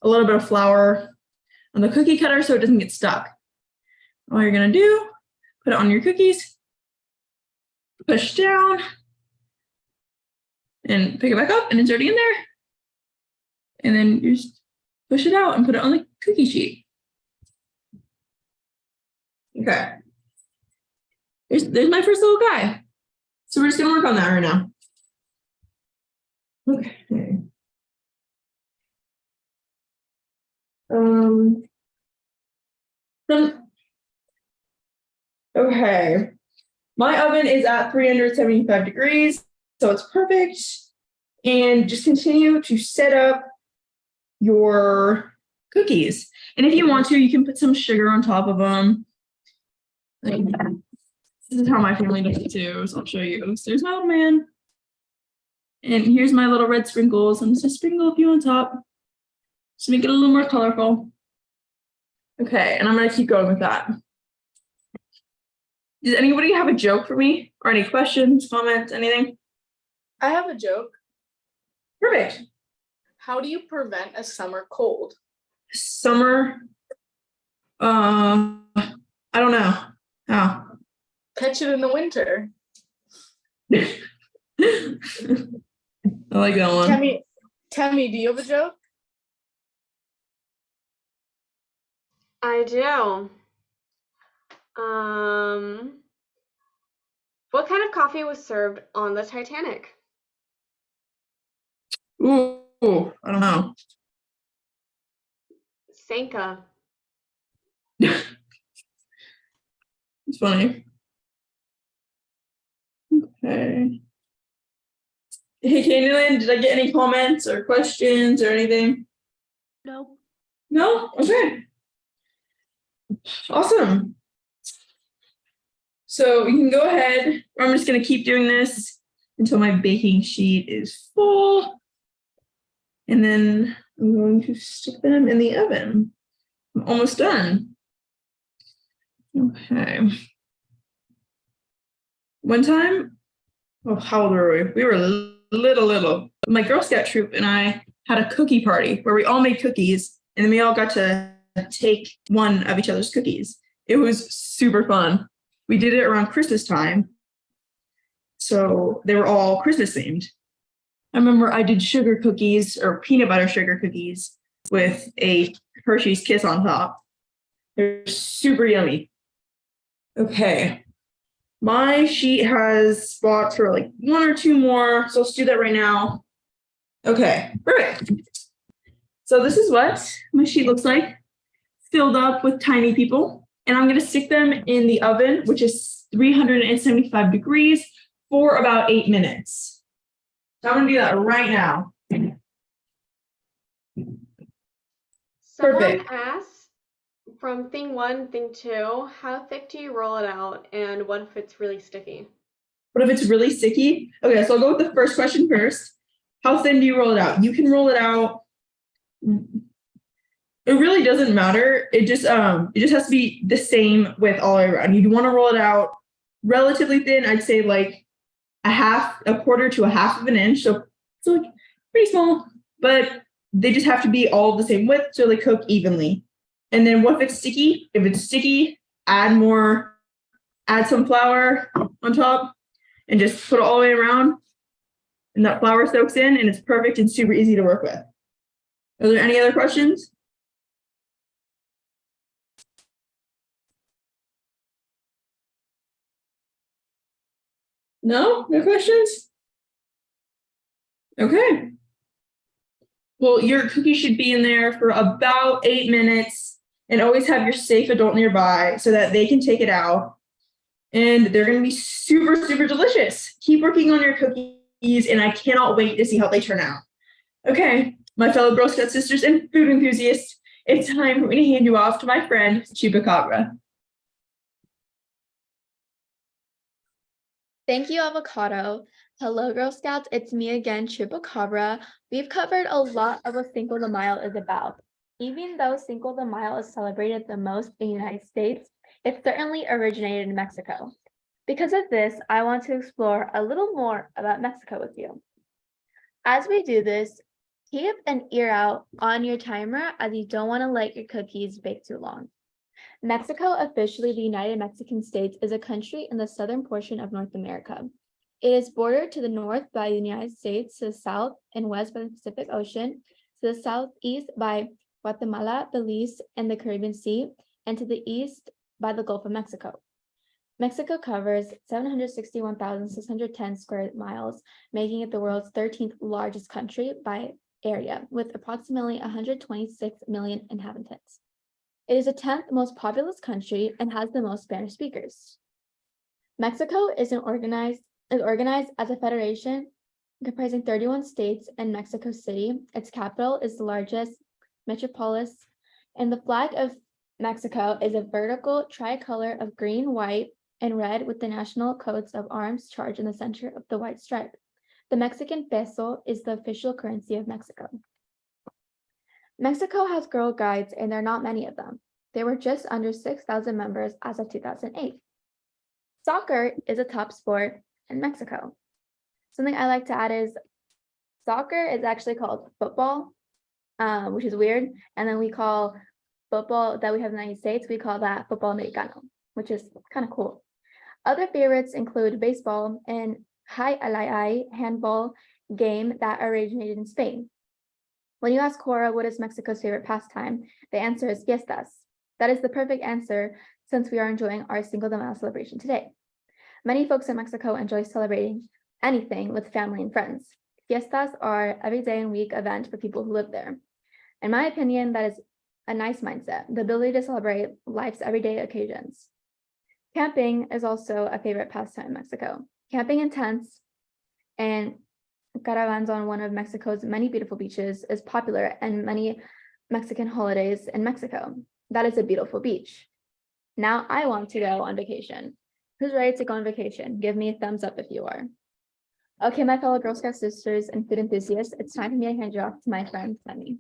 a little bit of flour on the cookie cutter so it doesn't get stuck. All you're gonna do, put it on your cookies, push down, and pick it back up and insert it in there. And then you just push it out and put it on the cookie sheet. Okay. There's my first little guy. So we're just gonna work on that right now. Okay. Okay. My oven is at 375 degrees, so it's perfect. And just continue to set up your cookies. And if you want to, you can put some sugar on top of them. Like, this is how my family does it too, so I'll show you. So there's my little man. And here's my little red sprinkles. I'm just gonna sprinkle a few on top to make it a little more colorful. Okay, and I'm gonna keep going with that. Does anybody have a joke for me? Or any questions, comments, anything? I have a joke. Perfect. How do you prevent a summer cold? Summer. I don't know. How? Catch it in the winter. I like that one. Tammy, do you have a joke? I do. What kind of coffee was served on the Titanic? Ooh, I don't know. Sanka. It's funny. Okay. Hey, Candyland, did I get any comments or questions or anything? Nope. No? Okay. Awesome. So we can go ahead. I'm just going to keep doing this until my baking sheet is full. And then I'm going to stick them in the oven. I'm almost done. Okay. One time, oh, how old were we? We were little. My Girl Scout troop and I had a cookie party where we all made cookies and then we all got to take one of each other's cookies. It was super fun. We did it around Christmas time. So they were all Christmas themed. I remember I did sugar cookies or peanut butter sugar cookies with a Hershey's Kiss on top. They're super yummy. Okay. My sheet has spots for like one or two more, so let's do that right now. Okay, perfect. So this is what my sheet looks like, filled up with tiny people. And I'm going to stick them in the oven, which is 375 degrees for about 8 minutes. So I'm going to do that right now. Someone Perfect. asked from thing 1, thing 2, how thick do you roll it out, and what if it's really sticky? What if it's really sticky? Okay, so I'll go with the first question first. How thin do you roll it out? You can roll it out. It really doesn't matter. It just has to be the same width all the way around. You'd want to roll it out relatively thin. I'd say like a quarter to a half of an inch. So it's like pretty small, but they just have to be all the same width so they cook evenly. And then what if it's sticky? If it's sticky, add some flour on top and just put it all the way around. And that flour soaks in and it's perfect and super easy to work with. Are there any other questions? No? No questions? Okay. Well, your cookie should be in there for about 8 minutes and always have your safe adult nearby so that they can take it out. And they're going to be super, super delicious. Keep working on your cookies, and I cannot wait to see how they turn out. Okay, my fellow Girl Scout sisters and food enthusiasts, it's time for me to hand you off to my friend, Chupacabra. Thank you, Avocado. Hello, Girl Scouts. It's me again, Chupacabra. We've covered a lot of what Cinco de Mayo is about. Even though Cinco de Mayo is celebrated the most in the United States, it certainly originated in Mexico. Because of this, I want to explore a little more about Mexico with you. As we do this, keep an ear out on your timer as you don't want to let your cookies bake too long. Mexico, officially the United Mexican States, is a country in the southern portion of North America. It is bordered to the north by the United States, to the south and west by the Pacific Ocean, to the southeast by Guatemala, Belize, and the Caribbean Sea, and to the east by the Gulf of Mexico. Mexico covers 761,610 square miles, making it the world's 13th largest country by area, with approximately 126 million inhabitants. It is the 10th most populous country and has the most Spanish speakers. Mexico is organized as a federation comprising 31 states and Mexico City. Its capital is the largest metropolis, and the flag of Mexico is a vertical tricolor of green, white, and red with the national coats of arms charged in the center of the white stripe. The Mexican peso is the official currency of Mexico. Mexico has Girl Guides, and there are not many of them. There were just under 6,000 members as of 2008. Soccer is a top sport in Mexico. Something I like to add is soccer is actually called football, which is weird. And then we call football that we have in the United States, we call that football americano, which is kind of cool. Other favorites include baseball, and high LII handball game that originated in Spain. When you ask Cora what is Mexico's favorite pastime, the answer is fiestas. That is the perfect answer since we are enjoying our Cinco de Mayo celebration today. Many folks in Mexico enjoy celebrating anything with family and friends. Fiestas are every day and week event for people who live there. In my opinion, that is a nice mindset, the ability to celebrate life's everyday occasions. Camping is also a favorite pastime in Mexico. Camping in tents and caravans on one of Mexico's many beautiful beaches is popular in many Mexican holidays in Mexico. That is a beautiful beach. Now I want to go on vacation. Who's ready to go on vacation? Give me a thumbs up if you are. Okay, my fellow Girl Scout sisters and food enthusiasts, it's time for me to hand you off to my friend, Sunny.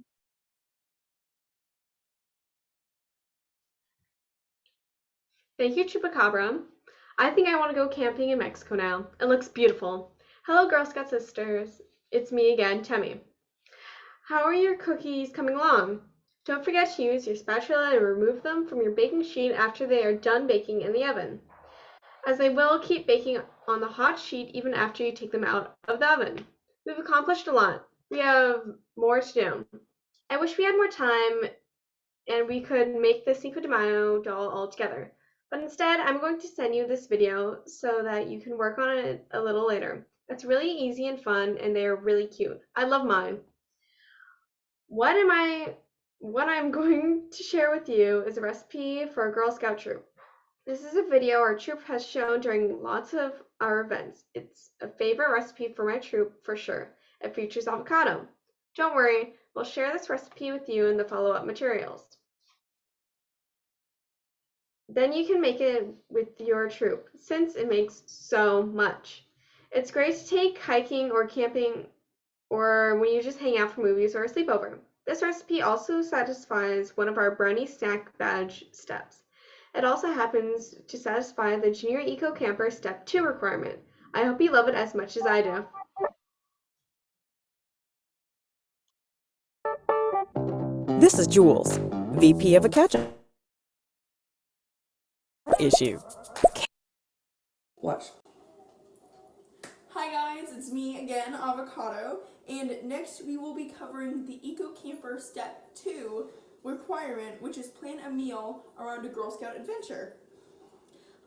Thank you, Chupacabra. I think I want to go camping in Mexico now. It looks beautiful. Hello, Girl Scout sisters. It's me again, Temmie. How are your cookies coming along? Don't forget to use your spatula and remove them from your baking sheet after they are done baking in the oven, as they will keep baking on the hot sheet even after you take them out of the oven. We've accomplished a lot. We have more to do. I wish we had more time and we could make the Cinco de Mayo doll all together. But instead, I'm going to send you this video so that you can work on it a little later. It's really easy and fun, and they are really cute. I love mine. What I'm going to share with you is a recipe for a Girl Scout troop. This is a video our troop has shown during lots of our events. It's a favorite recipe for my troop for sure. It features avocado. Don't worry, we'll share this recipe with you in the follow-up materials. Then you can make it with your troop, since it makes so much. It's great to take hiking or camping, or when you just hang out for movies or a sleepover. This recipe also satisfies one of our Brownie snack badge steps. It also happens to satisfy the Junior Eco Camper Step 2 requirement. I hope you love it as much as I do. This is Jules, VP of a catch-up issue. Watch. Hi guys, it's me again, Avocado, and next we will be covering the Eco Camper Step 2 requirement, which is plan a meal around a Girl Scout adventure.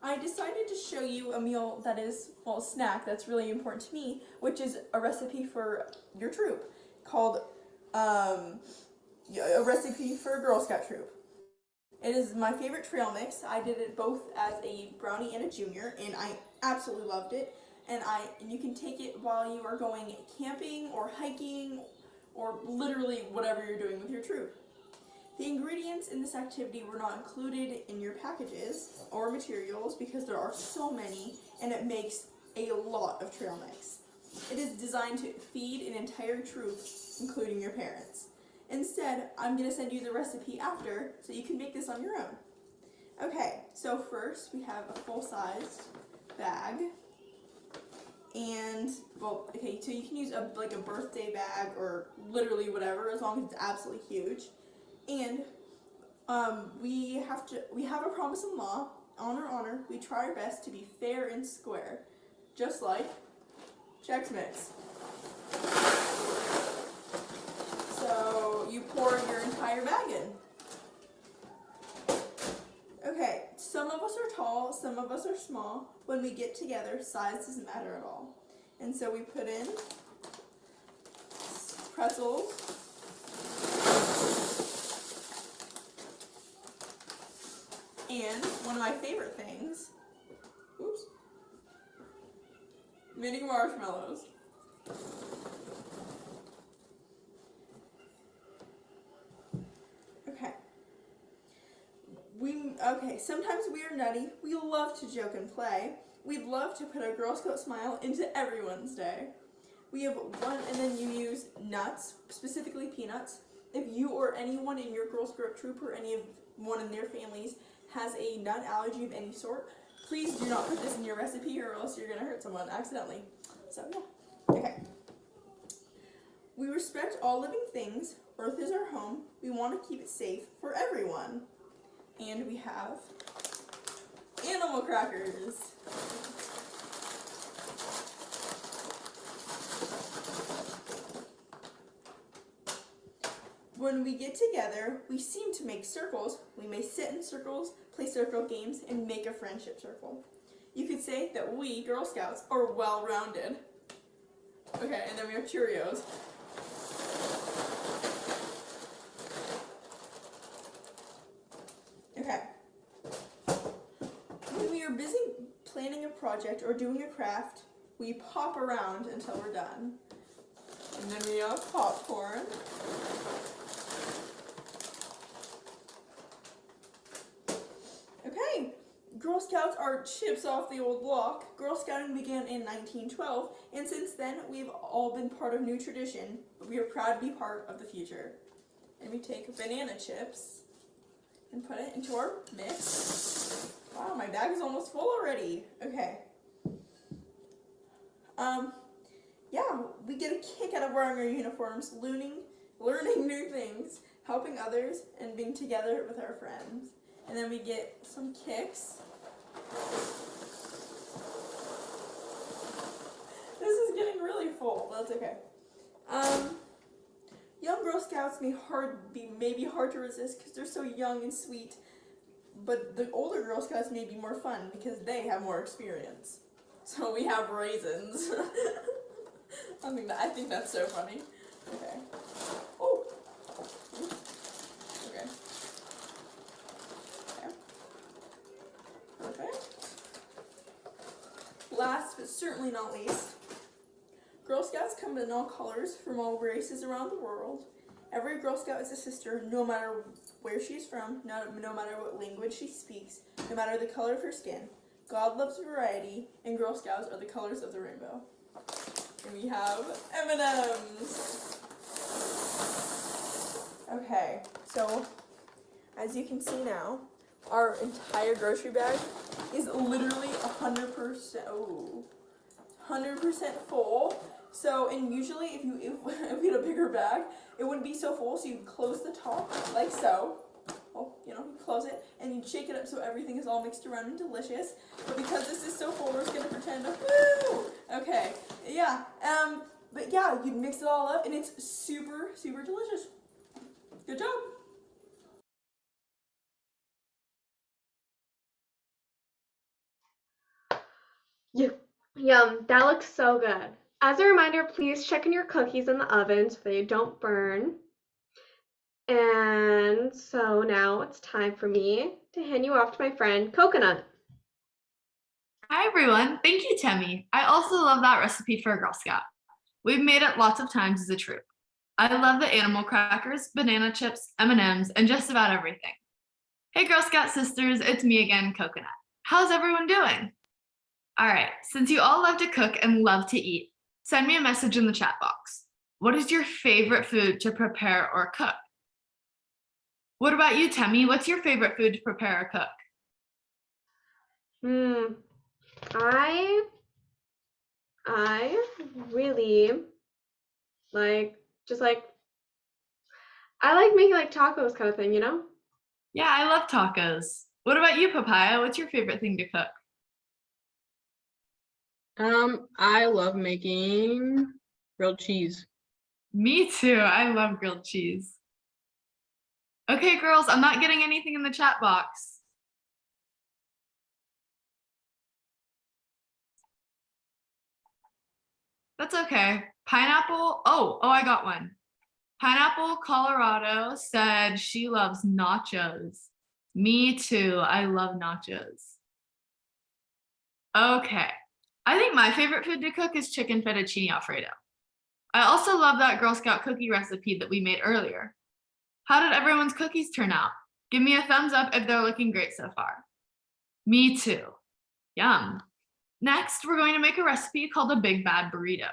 I decided to show you a meal that is, well, a snack that's really important to me, which is a recipe for your troop called a recipe for a Girl Scout troop. It is my favorite trail mix. I did it both as a brownie and a junior, and I absolutely loved it. And you can take it while you are going camping or hiking or literally whatever you're doing with your troop. The ingredients in this activity were not included in your packages or materials because there are so many and it makes a lot of trail mix. It is designed to feed an entire troop, including your parents. Instead, I'm going to send you the recipe after so you can make this on your own. Okay, so first we have a full-sized bag. And, well, okay, so you can use a birthday bag or literally whatever, as long as it's absolutely huge. And we have a promise in law, honor, we try our best to be fair and square, just like Chex Mix. So you pour your entire bag in. Okay, some of us are tall, some of us are small. When we get together, size doesn't matter at all. And so we put in pretzels, and one of my favorite things, mini marshmallows. Okay, sometimes we are nutty. We love to joke and play. We'd love to put a Girl Scout smile into everyone's day. We have one, and then you use nuts, specifically peanuts. If you or anyone in your Girl Scout troop or anyone in their families has a nut allergy of any sort, please do not put this in your recipe or else you're going to hurt someone accidentally. So, yeah. Okay. We respect all living things. Earth is our home. We want to keep it safe for everyone. And we have animal crackers. When we get together, we seem to make circles. We may sit in circles, play circle games, and make a friendship circle. You could say that we, Girl Scouts, are well-rounded. Okay, and then we have Cheerios. Okay. When we are busy planning a project or doing a craft, we pop around until we're done. And then we have popcorn. Okay, Girl Scouts are chips off the old block. Girl Scouting began in 1912, and since then we've all been part of new tradition, but we are proud to be part of the future. And we take banana chips and put it into our mix. Wow, my bag is almost full already. Okay. Yeah, we get a kick out of wearing our uniforms, learning new things, helping others, and being together with our friends. And then we get some kicks. This is getting really full, but that's okay. Young Girl Scouts may be hard to resist because they're so young and sweet, but the older Girl Scouts may be more fun because they have more experience. So we have raisins. I think that's so funny. Okay. Oh. Okay. Perfect. Last but certainly not least, Girl Scouts come in all colors from all races around the world. Every Girl Scout is a sister, no matter where she's from, no matter what language she speaks, no matter the color of her skin. God loves variety, and Girl Scouts are the colors of the rainbow. And we have M&Ms. Okay, so as you can see now, our entire grocery bag is literally 100% full. So, and usually if we had a bigger bag, it wouldn't be so full, so you close the top like so. Well, you close it, and you shake it up so everything is all mixed around and delicious. But because this is so full, we're just gonna pretend to, woo! Okay, yeah, but yeah, you mix it all up, and it's super, super delicious. Good job. Yum, that looks so good. As a reminder, please check in your cookies in the oven so they don't burn. And so now it's time for me to hand you off to my friend Coconut. Hi everyone, thank you, Temmie. I also love that recipe for a Girl Scout. We've made it lots of times as a troop. I love the animal crackers, banana chips, M&Ms, and just about everything. Hey Girl Scout sisters, it's me again, Coconut. How's everyone doing? All right, since you all love to cook and love to eat, send me a message in the chat box. What is your favorite food to prepare or cook? What about you, Temmie? What's your favorite food to prepare or cook? I really I like making like tacos kind of thing, Yeah, I love tacos. What about you, Papaya? What's your favorite thing to cook? I love making grilled cheese. Me too. I love grilled cheese. Okay, girls, I'm not getting anything in the chat box. That's okay. Pineapple. Oh, I got one. Pineapple Colorado said she loves nachos. Me too. I love nachos. Okay. I think my favorite food to cook is chicken fettuccine Alfredo. I also love that Girl Scout cookie recipe that we made earlier. How did everyone's cookies turn out? Give me a thumbs up if they're looking great so far. Me too. Yum. Next, we're going to make a recipe called a Big Bad Burrito.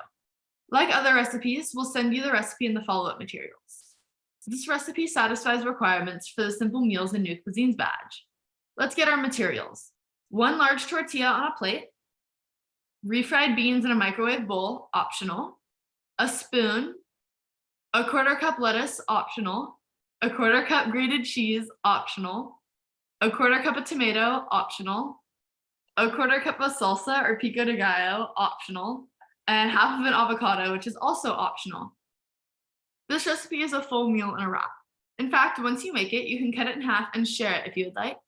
Like other recipes, we'll send you the recipe in the follow-up materials. This recipe satisfies requirements for the Simple Meals and New Cuisines badge. Let's get our materials. 1 large tortilla on a plate, refried beans in a microwave bowl, optional, a spoon, a 1/4 cup lettuce, optional, a 1/4 cup grated cheese, optional, a 1/4 cup of tomato, optional, a 1/4 cup of salsa or pico de gallo, optional, and half of an avocado, which is also optional. This recipe is a full meal in a wrap. In fact, once you make it, you can cut it in half and share it if you would like.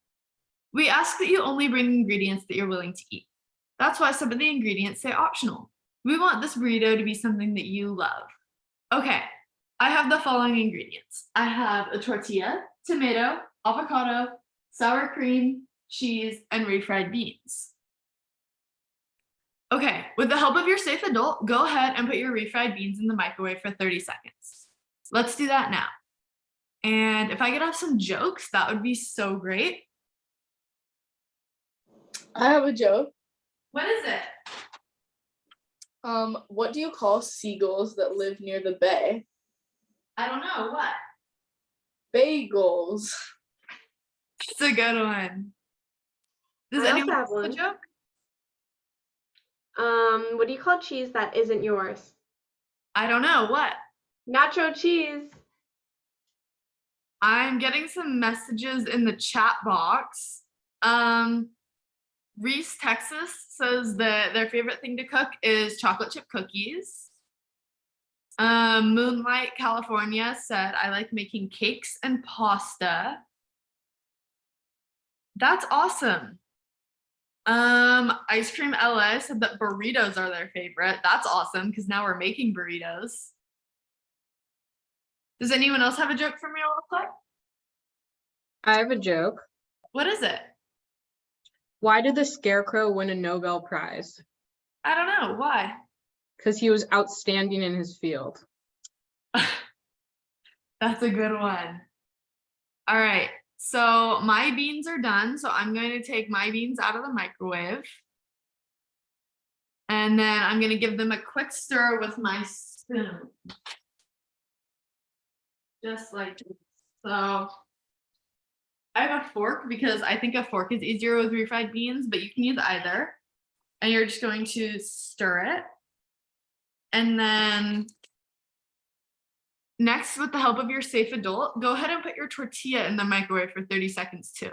We ask that you only bring ingredients that you're willing to eat. That's why some of the ingredients say optional. We want this burrito to be something that you love. Okay, I have the following ingredients. I have a tortilla, tomato, avocado, sour cream, cheese, and refried beans. Okay, with the help of your safe adult, go ahead and put your refried beans in the microwave for 30 seconds. Let's do that now. And if I could have some jokes, that would be so great. I have a joke. What is it? What do you call seagulls that live near the bay? I don't know. What? Bagels. It's a good one. Does I also anyone have have a one. joke? What do you call cheese that isn't yours? I don't know. What? Nacho cheese. I'm getting some messages in the chat box. Reese, Texas says that their favorite thing to cook is chocolate chip cookies. Moonlight, California said, I like making cakes and pasta. That's awesome. Ice Cream LA said that burritos are their favorite. That's awesome because now we're making burritos. Does anyone else have a joke for me real quick? I have a joke. What is it? Why did the Scarecrow win a Nobel Prize? I don't know. Why? Because he was outstanding in his field. That's a good one. All right. So my beans are done. So I'm going to take my beans out of the microwave. And then I'm going to give them a quick stir with my spoon. Just like this. So I have a fork because I think a fork is easier with refried beans, but you can use either. And you're just going to stir it. And then next, with the help of your safe adult, go ahead and put your tortilla in the microwave for 30 seconds too.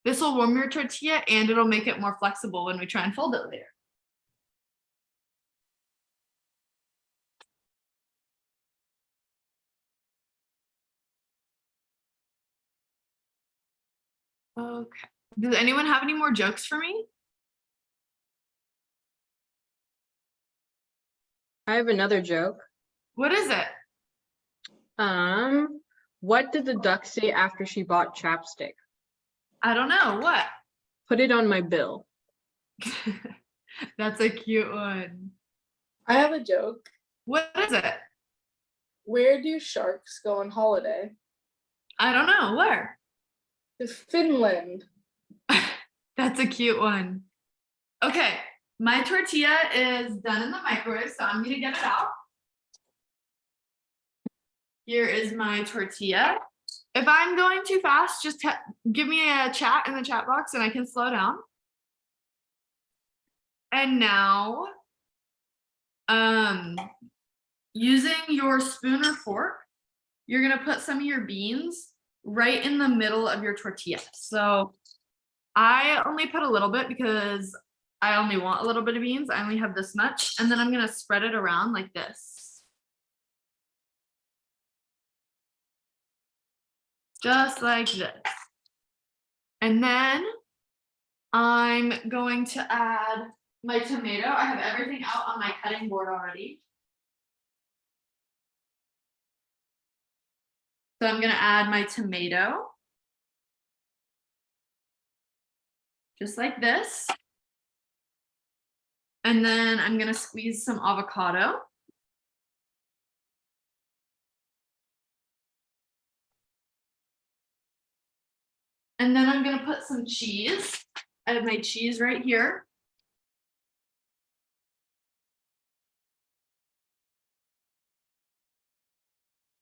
This will warm your tortilla and it'll make it more flexible when we try and fold it later. Okay. Does anyone have any more jokes for me? I have another joke. What is it? What did the duck say after she bought chapstick? I don't know. What? Put it on my bill. That's a cute one. I have a joke. What is it? Where do sharks go on holiday? I don't know. Where? To Finland. That's a cute one. Okay, my tortilla is done in the microwave, so I'm gonna get it out. Here is my tortilla. If I'm going too fast, just give me a chat in the chat box and I can slow down. And now, using your spoon or fork, you're gonna put some of your beans right in the middle of your tortilla. So I only put a little bit because I only want a little bit of beans. I only have this much. And then I'm gonna spread it around like this. Just like this. And then I'm going to add my tomato. I have everything out on my cutting board already. So I'm gonna add my tomato. Just like this. And then I'm gonna squeeze some avocado. And then I'm gonna put some cheese. I have my cheese right here.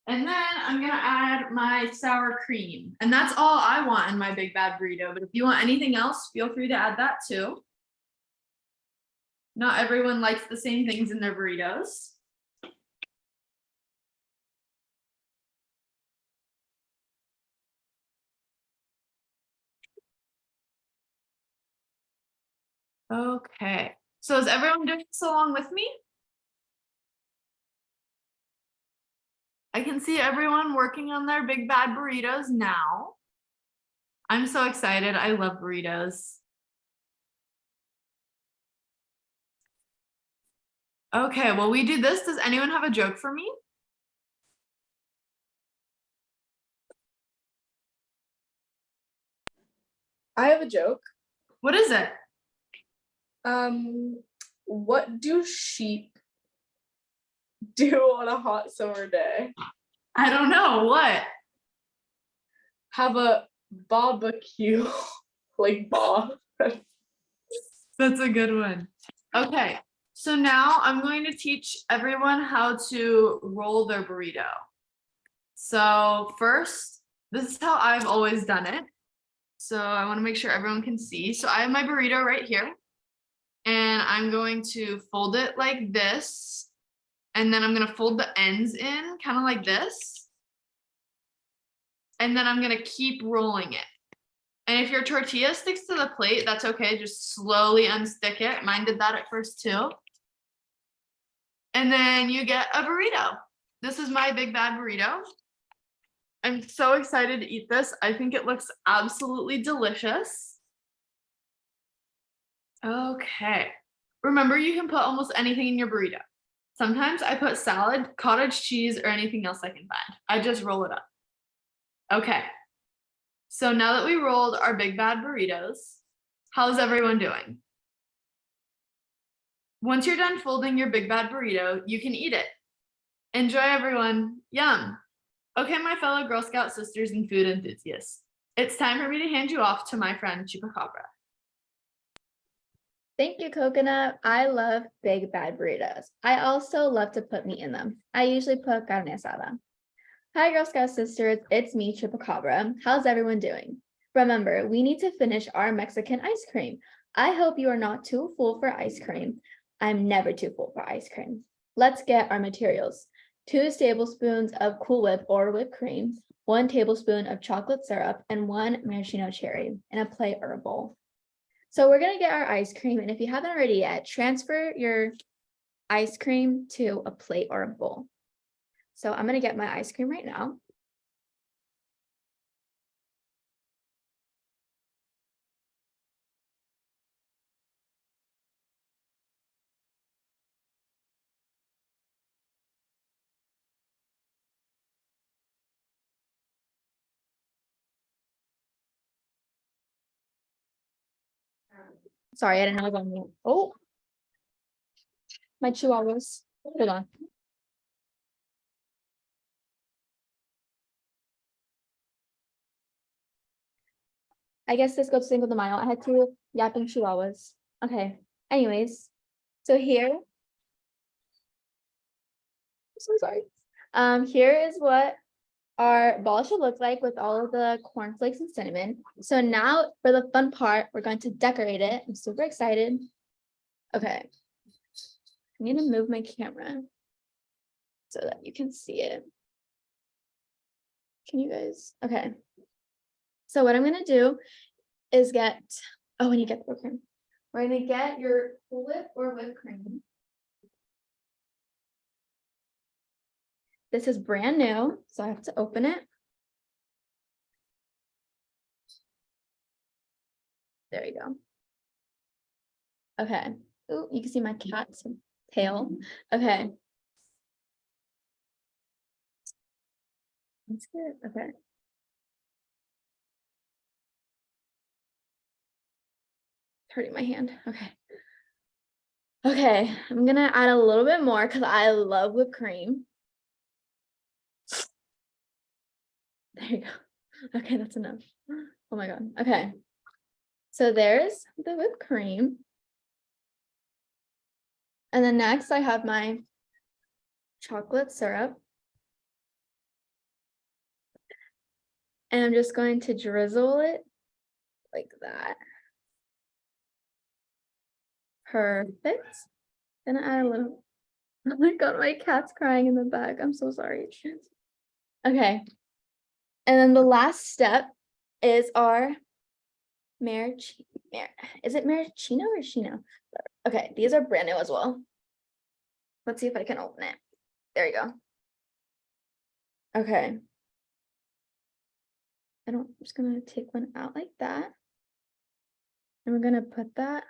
And then I'm gonna add my sour cream. And that's all I want in my big bad burrito. But if you want anything else, feel free to add that too. Not everyone likes the same things in their burritos. Okay, so is everyone doing this along with me? I can see everyone working on their big bad burritos now. I'm so excited. I love burritos. Okay, well, we do this. Does anyone have a joke for me? I have a joke. What is it? What do sheep do on a hot summer day? I don't know. What? Have a barbecue. Like Bob. That's a good one. Okay, so now I'm going to teach everyone how to roll their burrito. So first, this is how I've always done it. So I want to make sure everyone can see. So I have my burrito right here, and I'm going to fold it like this, and then I'm going to fold the ends in kind of like this, and then I'm going to keep rolling it. And if your tortilla sticks to the plate, that's okay. Just slowly unstick it. Mine did that at first too. And then you get a burrito. This is my big bad burrito. I'm so excited to eat this. I think it looks absolutely delicious. Okay. Remember, you can put almost anything in your burrito. Sometimes I put salad, cottage cheese, or anything else I can find. I just roll it up. Okay. So now that we rolled our big bad burritos, how's everyone doing? Once you're done folding your big bad burrito, you can eat it. Enjoy, everyone. Yum. Okay, my fellow Girl Scout sisters and food enthusiasts, it's time for me to hand you off to my friend Chupacabra. Thank you, Coconut. I love big bad burritos. I also love to put meat in them. I usually put carne asada. Hi, Girl Scout sisters. It's me, Chupacabra. How's everyone doing? Remember, we need to finish our Mexican ice cream. I hope you are not too full for ice cream. I'm never too full for ice cream. Let's get our materials. 2 tablespoons of Cool Whip or whipped cream, 1 tablespoon of chocolate syrup, and 1 maraschino cherry in a plate or a bowl. So we're going to get our ice cream, and if you haven't already yet, transfer your ice cream to a plate or a bowl. So I'm going to get my ice cream right now. Sorry, I didn't know I was on mute. Oh, my chihuahuas. Hold on. I guess this goes to Cinco de Mayo. I had 2 yapping chihuahuas. Okay. Anyways, so here. I'm so sorry. Here is what our ball should look like with all of the cornflakes and cinnamon. So now for the fun part, we're going to decorate it. I'm super excited. Okay. I need to move my camera so that you can see it. Can you guys? Okay. So what I'm going to do is get, oh, when you get the whipped cream, we're going to get your Cool Whip or whipped cream. This is brand new, so I have to open it. There you go. Okay. Oh, you can see my cat's tail. Okay. That's good. Okay. Hurting my hand. Okay. Okay, I'm gonna add a little bit more because I love whipped cream. There you go. Okay, that's enough. Oh my God. Okay. So there's the whipped cream. And then next I have my chocolate syrup. And I'm just going to drizzle it like that. Perfect. Gonna add a little. Oh my God, my cat's crying in the back. I'm so sorry. Okay. And then the last step is our is it maraschino or chino? Okay, these are brand new as well. Let's see if I can open it. There you go. Okay. I'm just gonna take one out like that. And we're gonna put that.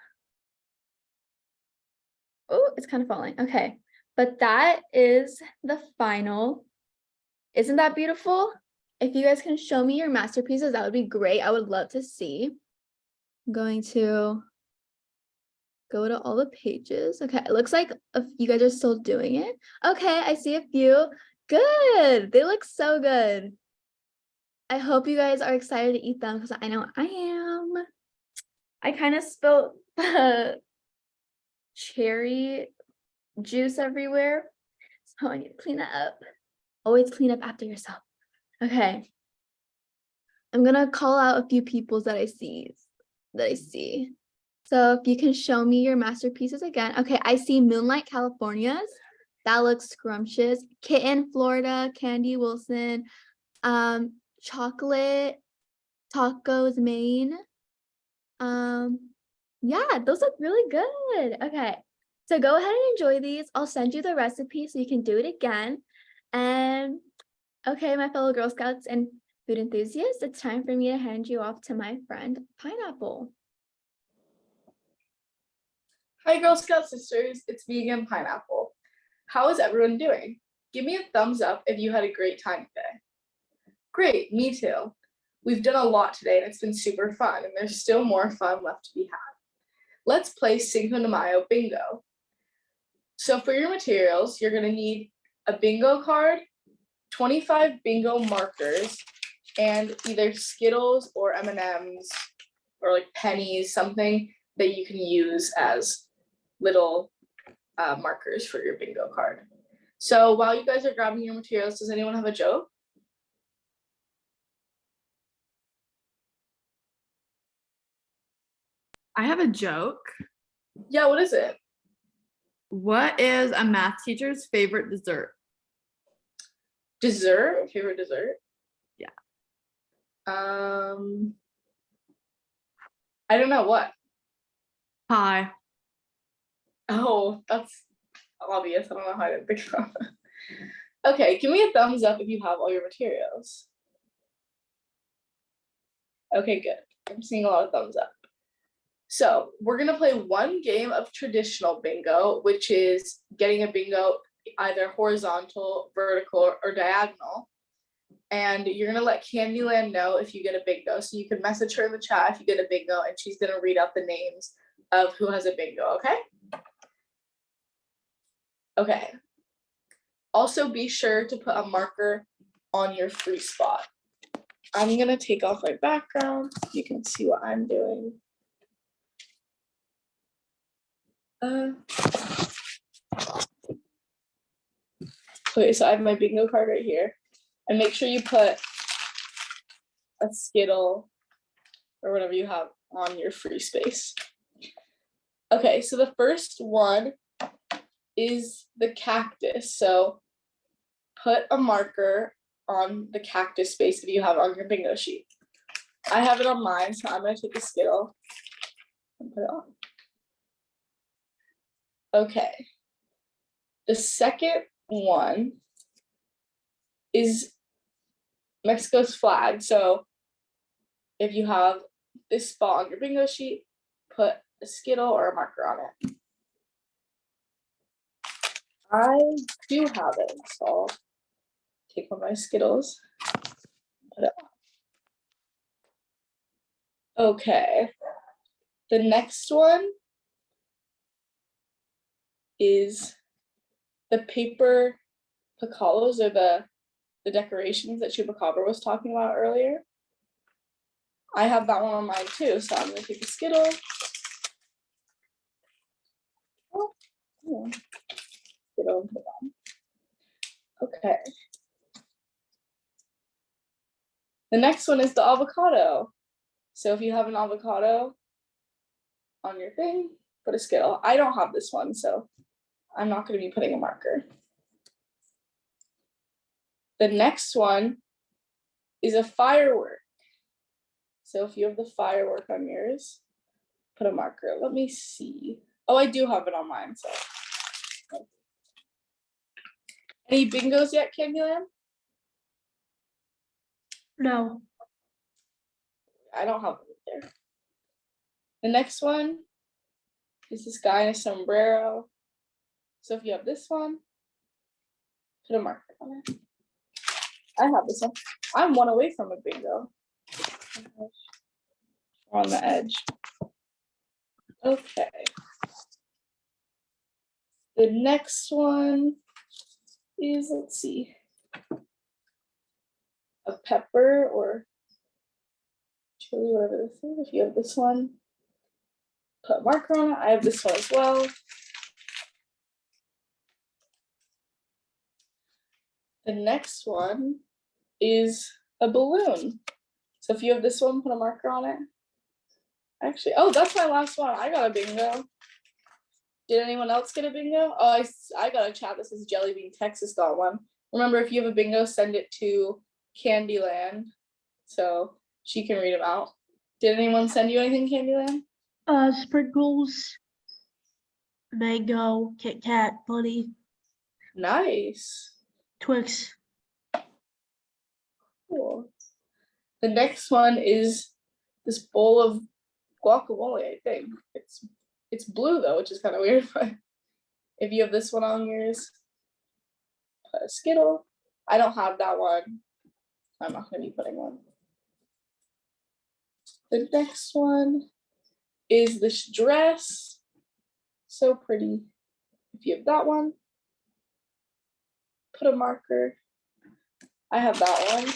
Oh, it's kind of falling. Okay. But that is the final. Isn't that beautiful? If you guys can show me your masterpieces, that would be great. I would love to see. I'm going to go to all the pages. Okay, it looks like you guys are still doing it. Okay, I see a few. Good. They look so good. I hope you guys are excited to eat them because I know I am. I kind of spilled the cherry juice everywhere. So I need to clean that up. Always clean up after yourself. Okay. I'm gonna call out a few peoples that I see. So if you can show me your masterpieces again. Okay, I see Moonlight Californias. That looks scrumptious. Kitten, Florida, Candy Wilson, Chocolate, Tacos, Maine. Yeah, those look really good. Okay, so go ahead and enjoy these. I'll send you the recipe so you can do it again. And okay, my fellow Girl Scouts and food enthusiasts, it's time for me to hand you off to my friend Pineapple. Hi, Girl Scout sisters. It's me again, Pineapple. How is everyone doing? Give me a thumbs up if you had a great time today. Great, me too. We've done a lot today and it's been super fun, and there's still more fun left to be had. Let's play Cinco de Mayo bingo. So for your materials, you're going to need a bingo card, 25 bingo markers, and either Skittles or M&Ms or like pennies, something that you can use as little markers for your bingo card. So while you guys are grabbing your materials, does anyone have a joke? I have a joke. Yeah, what is it? What is a math teacher's favorite dessert? Dessert? Favorite dessert? Yeah. I don't know what. Pie. Oh, that's obvious. I don't know how I didn't think of it. Okay, give me a thumbs up if you have all your materials. Okay, good. I'm seeing a lot of thumbs up. So we're gonna play one game of traditional bingo, which is getting a bingo either horizontal, vertical, or diagonal. And you're gonna let Candyland know if you get a bingo. So you can message her in the chat if you get a bingo, and she's gonna read out the names of who has a bingo, okay? Okay. Also be sure to put a marker on your free spot. I'm gonna take off my background so you can see what I'm doing. Okay, so I have my bingo card right here. And make sure you put a Skittle or whatever you have on your free space. Okay, so the first one is the cactus. So put a marker on the cactus space if you have it on your bingo sheet. I have it on mine, so I'm gonna take a Skittle and put it on. Okay. The second one is Mexico's flag. So if you have this spot on your bingo sheet, put a Skittle or a marker on it. I do have it, so I'll take one of my Skittles, put it on. Okay. The next one is the paper picalos, or the decorations that Chupacabra was talking about earlier. I have that one on mine too, so I'm gonna take a Skittle. Oh, yeah. Skittle and put it on. Okay. The next one is the avocado. So if you have an avocado on your thing, put a Skittle. I don't have this one, so I'm not going to be putting a marker. The next one is a firework. So if you have the firework on yours, put a marker. Let me see. Oh, I do have it on mine. So, any bingos yet, Candyland? No. I don't have it there. The next one is this guy in a sombrero. So if you have this one, put a marker on it. I have this one. I'm one away from a bingo. On the edge. Okay. The next one is, let's see, a pepper or chili, whatever this is. If you have this one, put a marker on it. I have this one as well. The next one is a balloon. So if you have this one, put a marker on it. Actually, oh, that's my last one. I got a bingo. Did anyone else get a bingo? Oh, I got a chat that says Jelly Bean Texas got one. Remember, if you have a bingo, send it to Candyland so she can read them out. Did anyone send you anything, Candyland? Sprinkles, mango, Kit Kat, Bunny, Nice. Twix. Cool. The next one is this bowl of guacamole, I think. It's blue though, which is kind of weird, but if you have this one on yours, put a Skittle. I don't have that one. I'm not gonna be putting one. The next one is this dress. So pretty. If you have that one, put a marker. I have that one.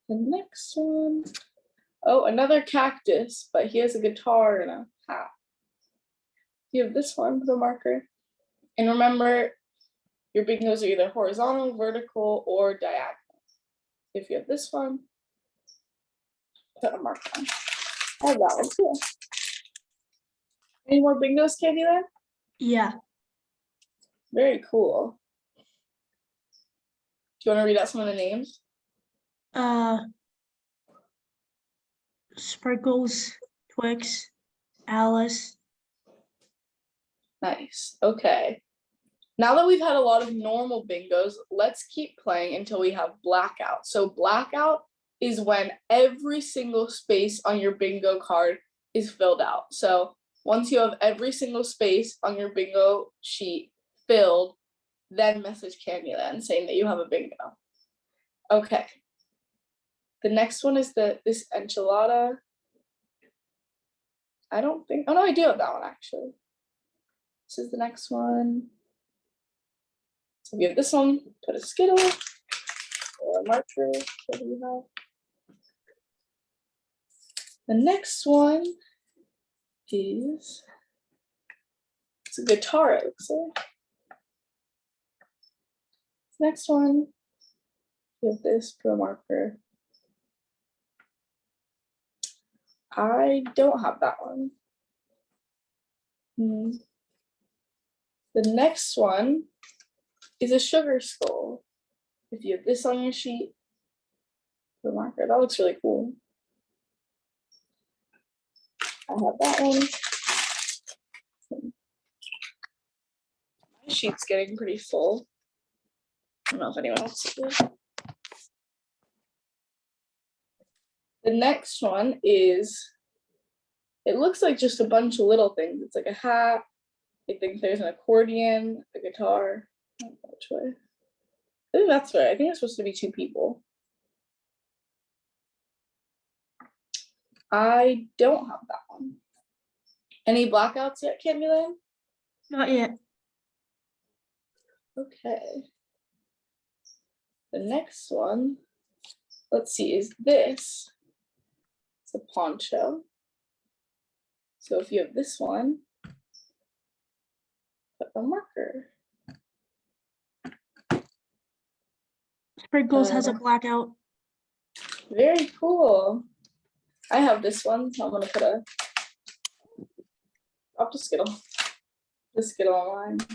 The next one, oh, another cactus, but he has a guitar and a hat. You have this one, put a marker. And remember, your bingos are either horizontal, vertical, or diagonal. If you have this one, put a marker on. I have that one too. Any more bingos, Candyland? Yeah. Very cool. Do you want to read out some of the names? Sprinkles, Twix, Alice. Nice. Okay. Now that we've had a lot of normal bingos, let's keep playing until we have blackout. So blackout is when every single space on your bingo card is filled out. So once you have every single space on your bingo sheet filled, then message Candyland saying that you have a bingo. Okay. The next one is this enchilada. I don't think, oh no, I do have that one actually. This is the next one. So we have this one, put a Skittle or a marker. What do you have? The next one is, it's a guitar, it looks like. Next one, we have this, put a marker. I don't have that one. The next one is a sugar skull. If you have this on your sheet, put a marker. That looks really cool. I have that one. My sheet's getting pretty full. I don't know if anyone else is. The next one is, it looks like just a bunch of little things. It's like a hat. I think there's an accordion, a guitar. I don't know which way. I think that's right. I think it's supposed to be two people. I don't have that one. Any blackouts yet, Candyland? Not yet. Okay. The next one, let's see, is this. It's a poncho. So if you have this one, put a marker. Sprinkles has a blackout. Very cool. I have this one, so I'm gonna put a, drop the Skittle. The Skittle on mine.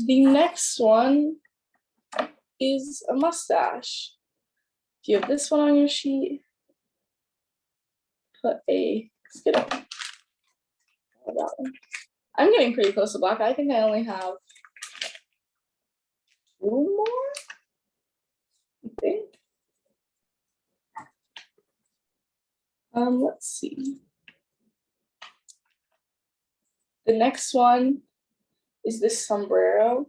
The next one is a mustache. If you have this one on your sheet, put a Skittle. That one. I'm getting pretty close to black. I think I only have 2 more, I think. Let's see. The next one is this sombrero.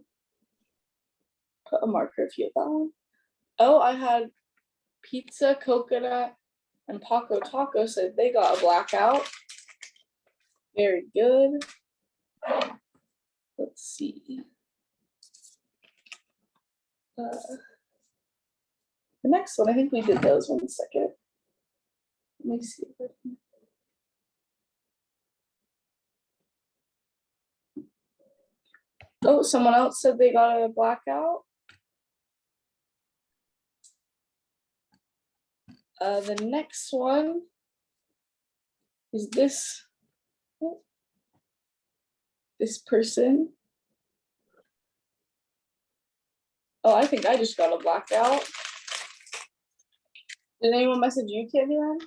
Put a marker if you have that one. Oh, I had pizza, coconut, and Paco Taco said they got a blackout. Very good. Let's see. The next one, I think we did those 1 second. Let me see. Oh, someone else said they got a blackout. The next one is this person. Oh, I think I just got a blackout. Did anyone message you, Candyland?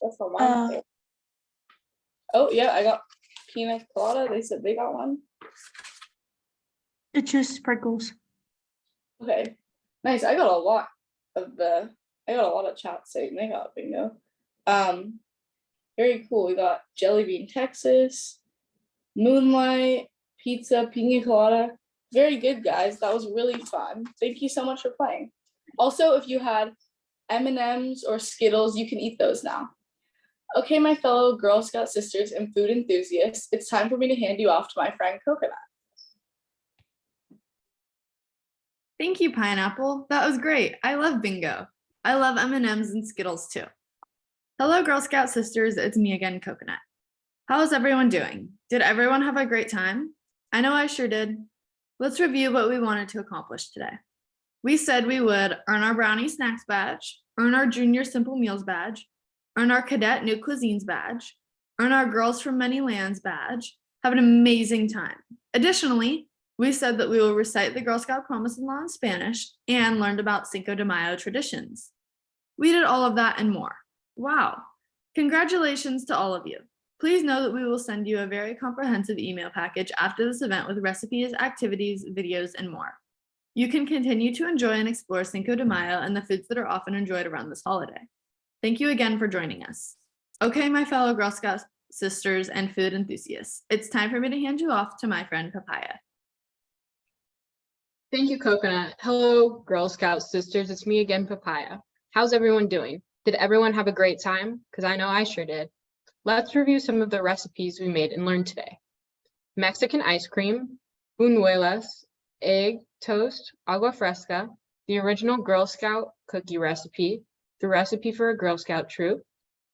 That's not mine. Oh, yeah, I got pina colada. They said they got one. It's just sprinkles. Okay, nice. I got a lot of chats saying they got bingo. Very cool. We got Jelly Bean Texas, Moonlight, Pizza, Pina Colada. Very good, guys. That was really fun. Thank you so much for playing. Also, if you had M&Ms or Skittles, you can eat those now. Okay, my fellow Girl Scout sisters and food enthusiasts, it's time for me to hand you off to my friend Coconut. Thank you, Pineapple. That was great. I love bingo. I love M&Ms and Skittles too. Hello, Girl Scout sisters. It's me again, Coconut. How is everyone doing? Did everyone have a great time? I know I sure did. Let's review what we wanted to accomplish today. We said we would earn our Brownie Snacks badge, earn our Junior Simple Meals badge, earn our Cadette New Cuisines badge, earn our Girls from Many Lands badge, have an amazing time. Additionally, we said that we will recite the Girl Scout Promise in Law in Spanish and learned about Cinco de Mayo traditions. We did all of that and more. Wow. Congratulations to all of you. Please know that we will send you a very comprehensive email package after this event with recipes, activities, videos, and more. You can continue to enjoy and explore Cinco de Mayo and the foods that are often enjoyed around this holiday. Thank you again for joining us. Okay, my fellow Girl Scout sisters and food enthusiasts, it's time for me to hand you off to my friend Papaya. Thank you, Coconut. Hello, Girl Scout sisters. It's me again, Papaya. How's everyone doing? Did everyone have a great time? Because I know I sure did. Let's review some of the recipes we made and learned today. Mexican ice cream, buñuelas, egg, toast, agua fresca, the original Girl Scout cookie recipe, the recipe for a Girl Scout troop,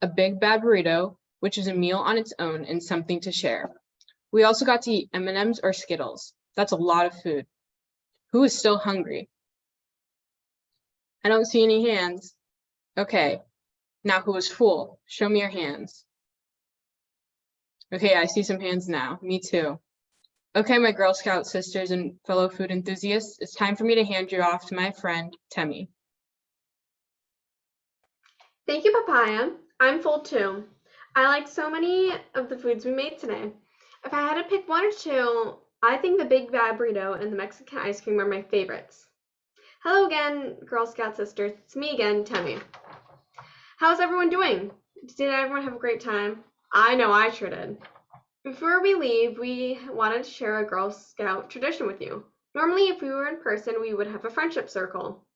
a big bad burrito, which is a meal on its own and something to share. We also got to eat M&Ms or Skittles. That's a lot of food. Who is still hungry? I don't see any hands. Okay, now who is full? Show me your hands. Okay, I see some hands now. Me too. Okay, my Girl Scout sisters and fellow food enthusiasts, it's time for me to hand you off to my friend, Temmie. Thank you, Papaya. I'm full too. I like so many of the foods we made today. If I had to pick one or two, I think the Big Bad Burrito and the Mexican ice cream are my favorites. Hello again, Girl Scout sisters. It's me again, Temmie. How's everyone doing? Did everyone have a great time? I know I sure did. Before we leave, we wanted to share a Girl Scout tradition with you. Normally, if we were in person, we would have a friendship circle.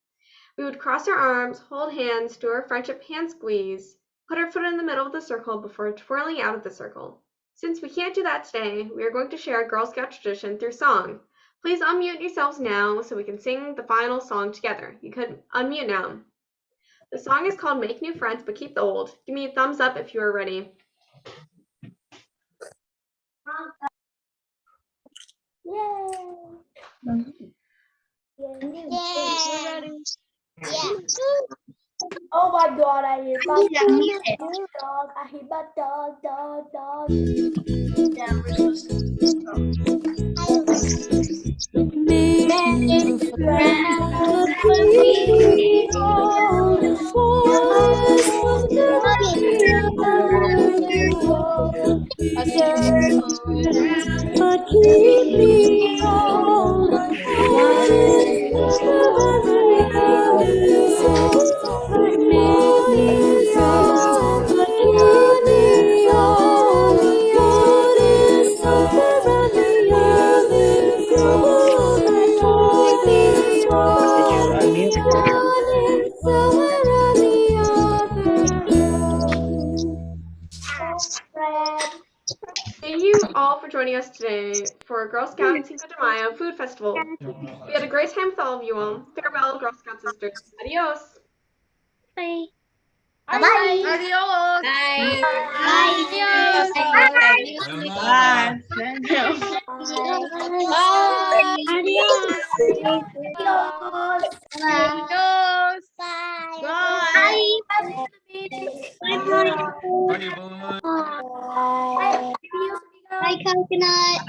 We would cross our arms, hold hands, do our friendship hand squeeze, put our foot in the middle of the circle before twirling out of the circle. Since we can't do that today, we are going to share a Girl Scout tradition through song. Please unmute yourselves now so we can sing the final song together. You can unmute now. The song is called Make New Friends But Keep the Old. Give me a thumbs up if you are ready. Oh my God, I hear dog. I hear dog. Thank you all for joining us today for Girl Scout Cinco de Mayo Food Festival. We had a great time with all of you all. Farewell, Girl Scout sisters. Adios. Bye. Bye. Adios. Bye. Adios. Bye. Adios. Adios. Bye. Bye. Bye. Bye, Coconut.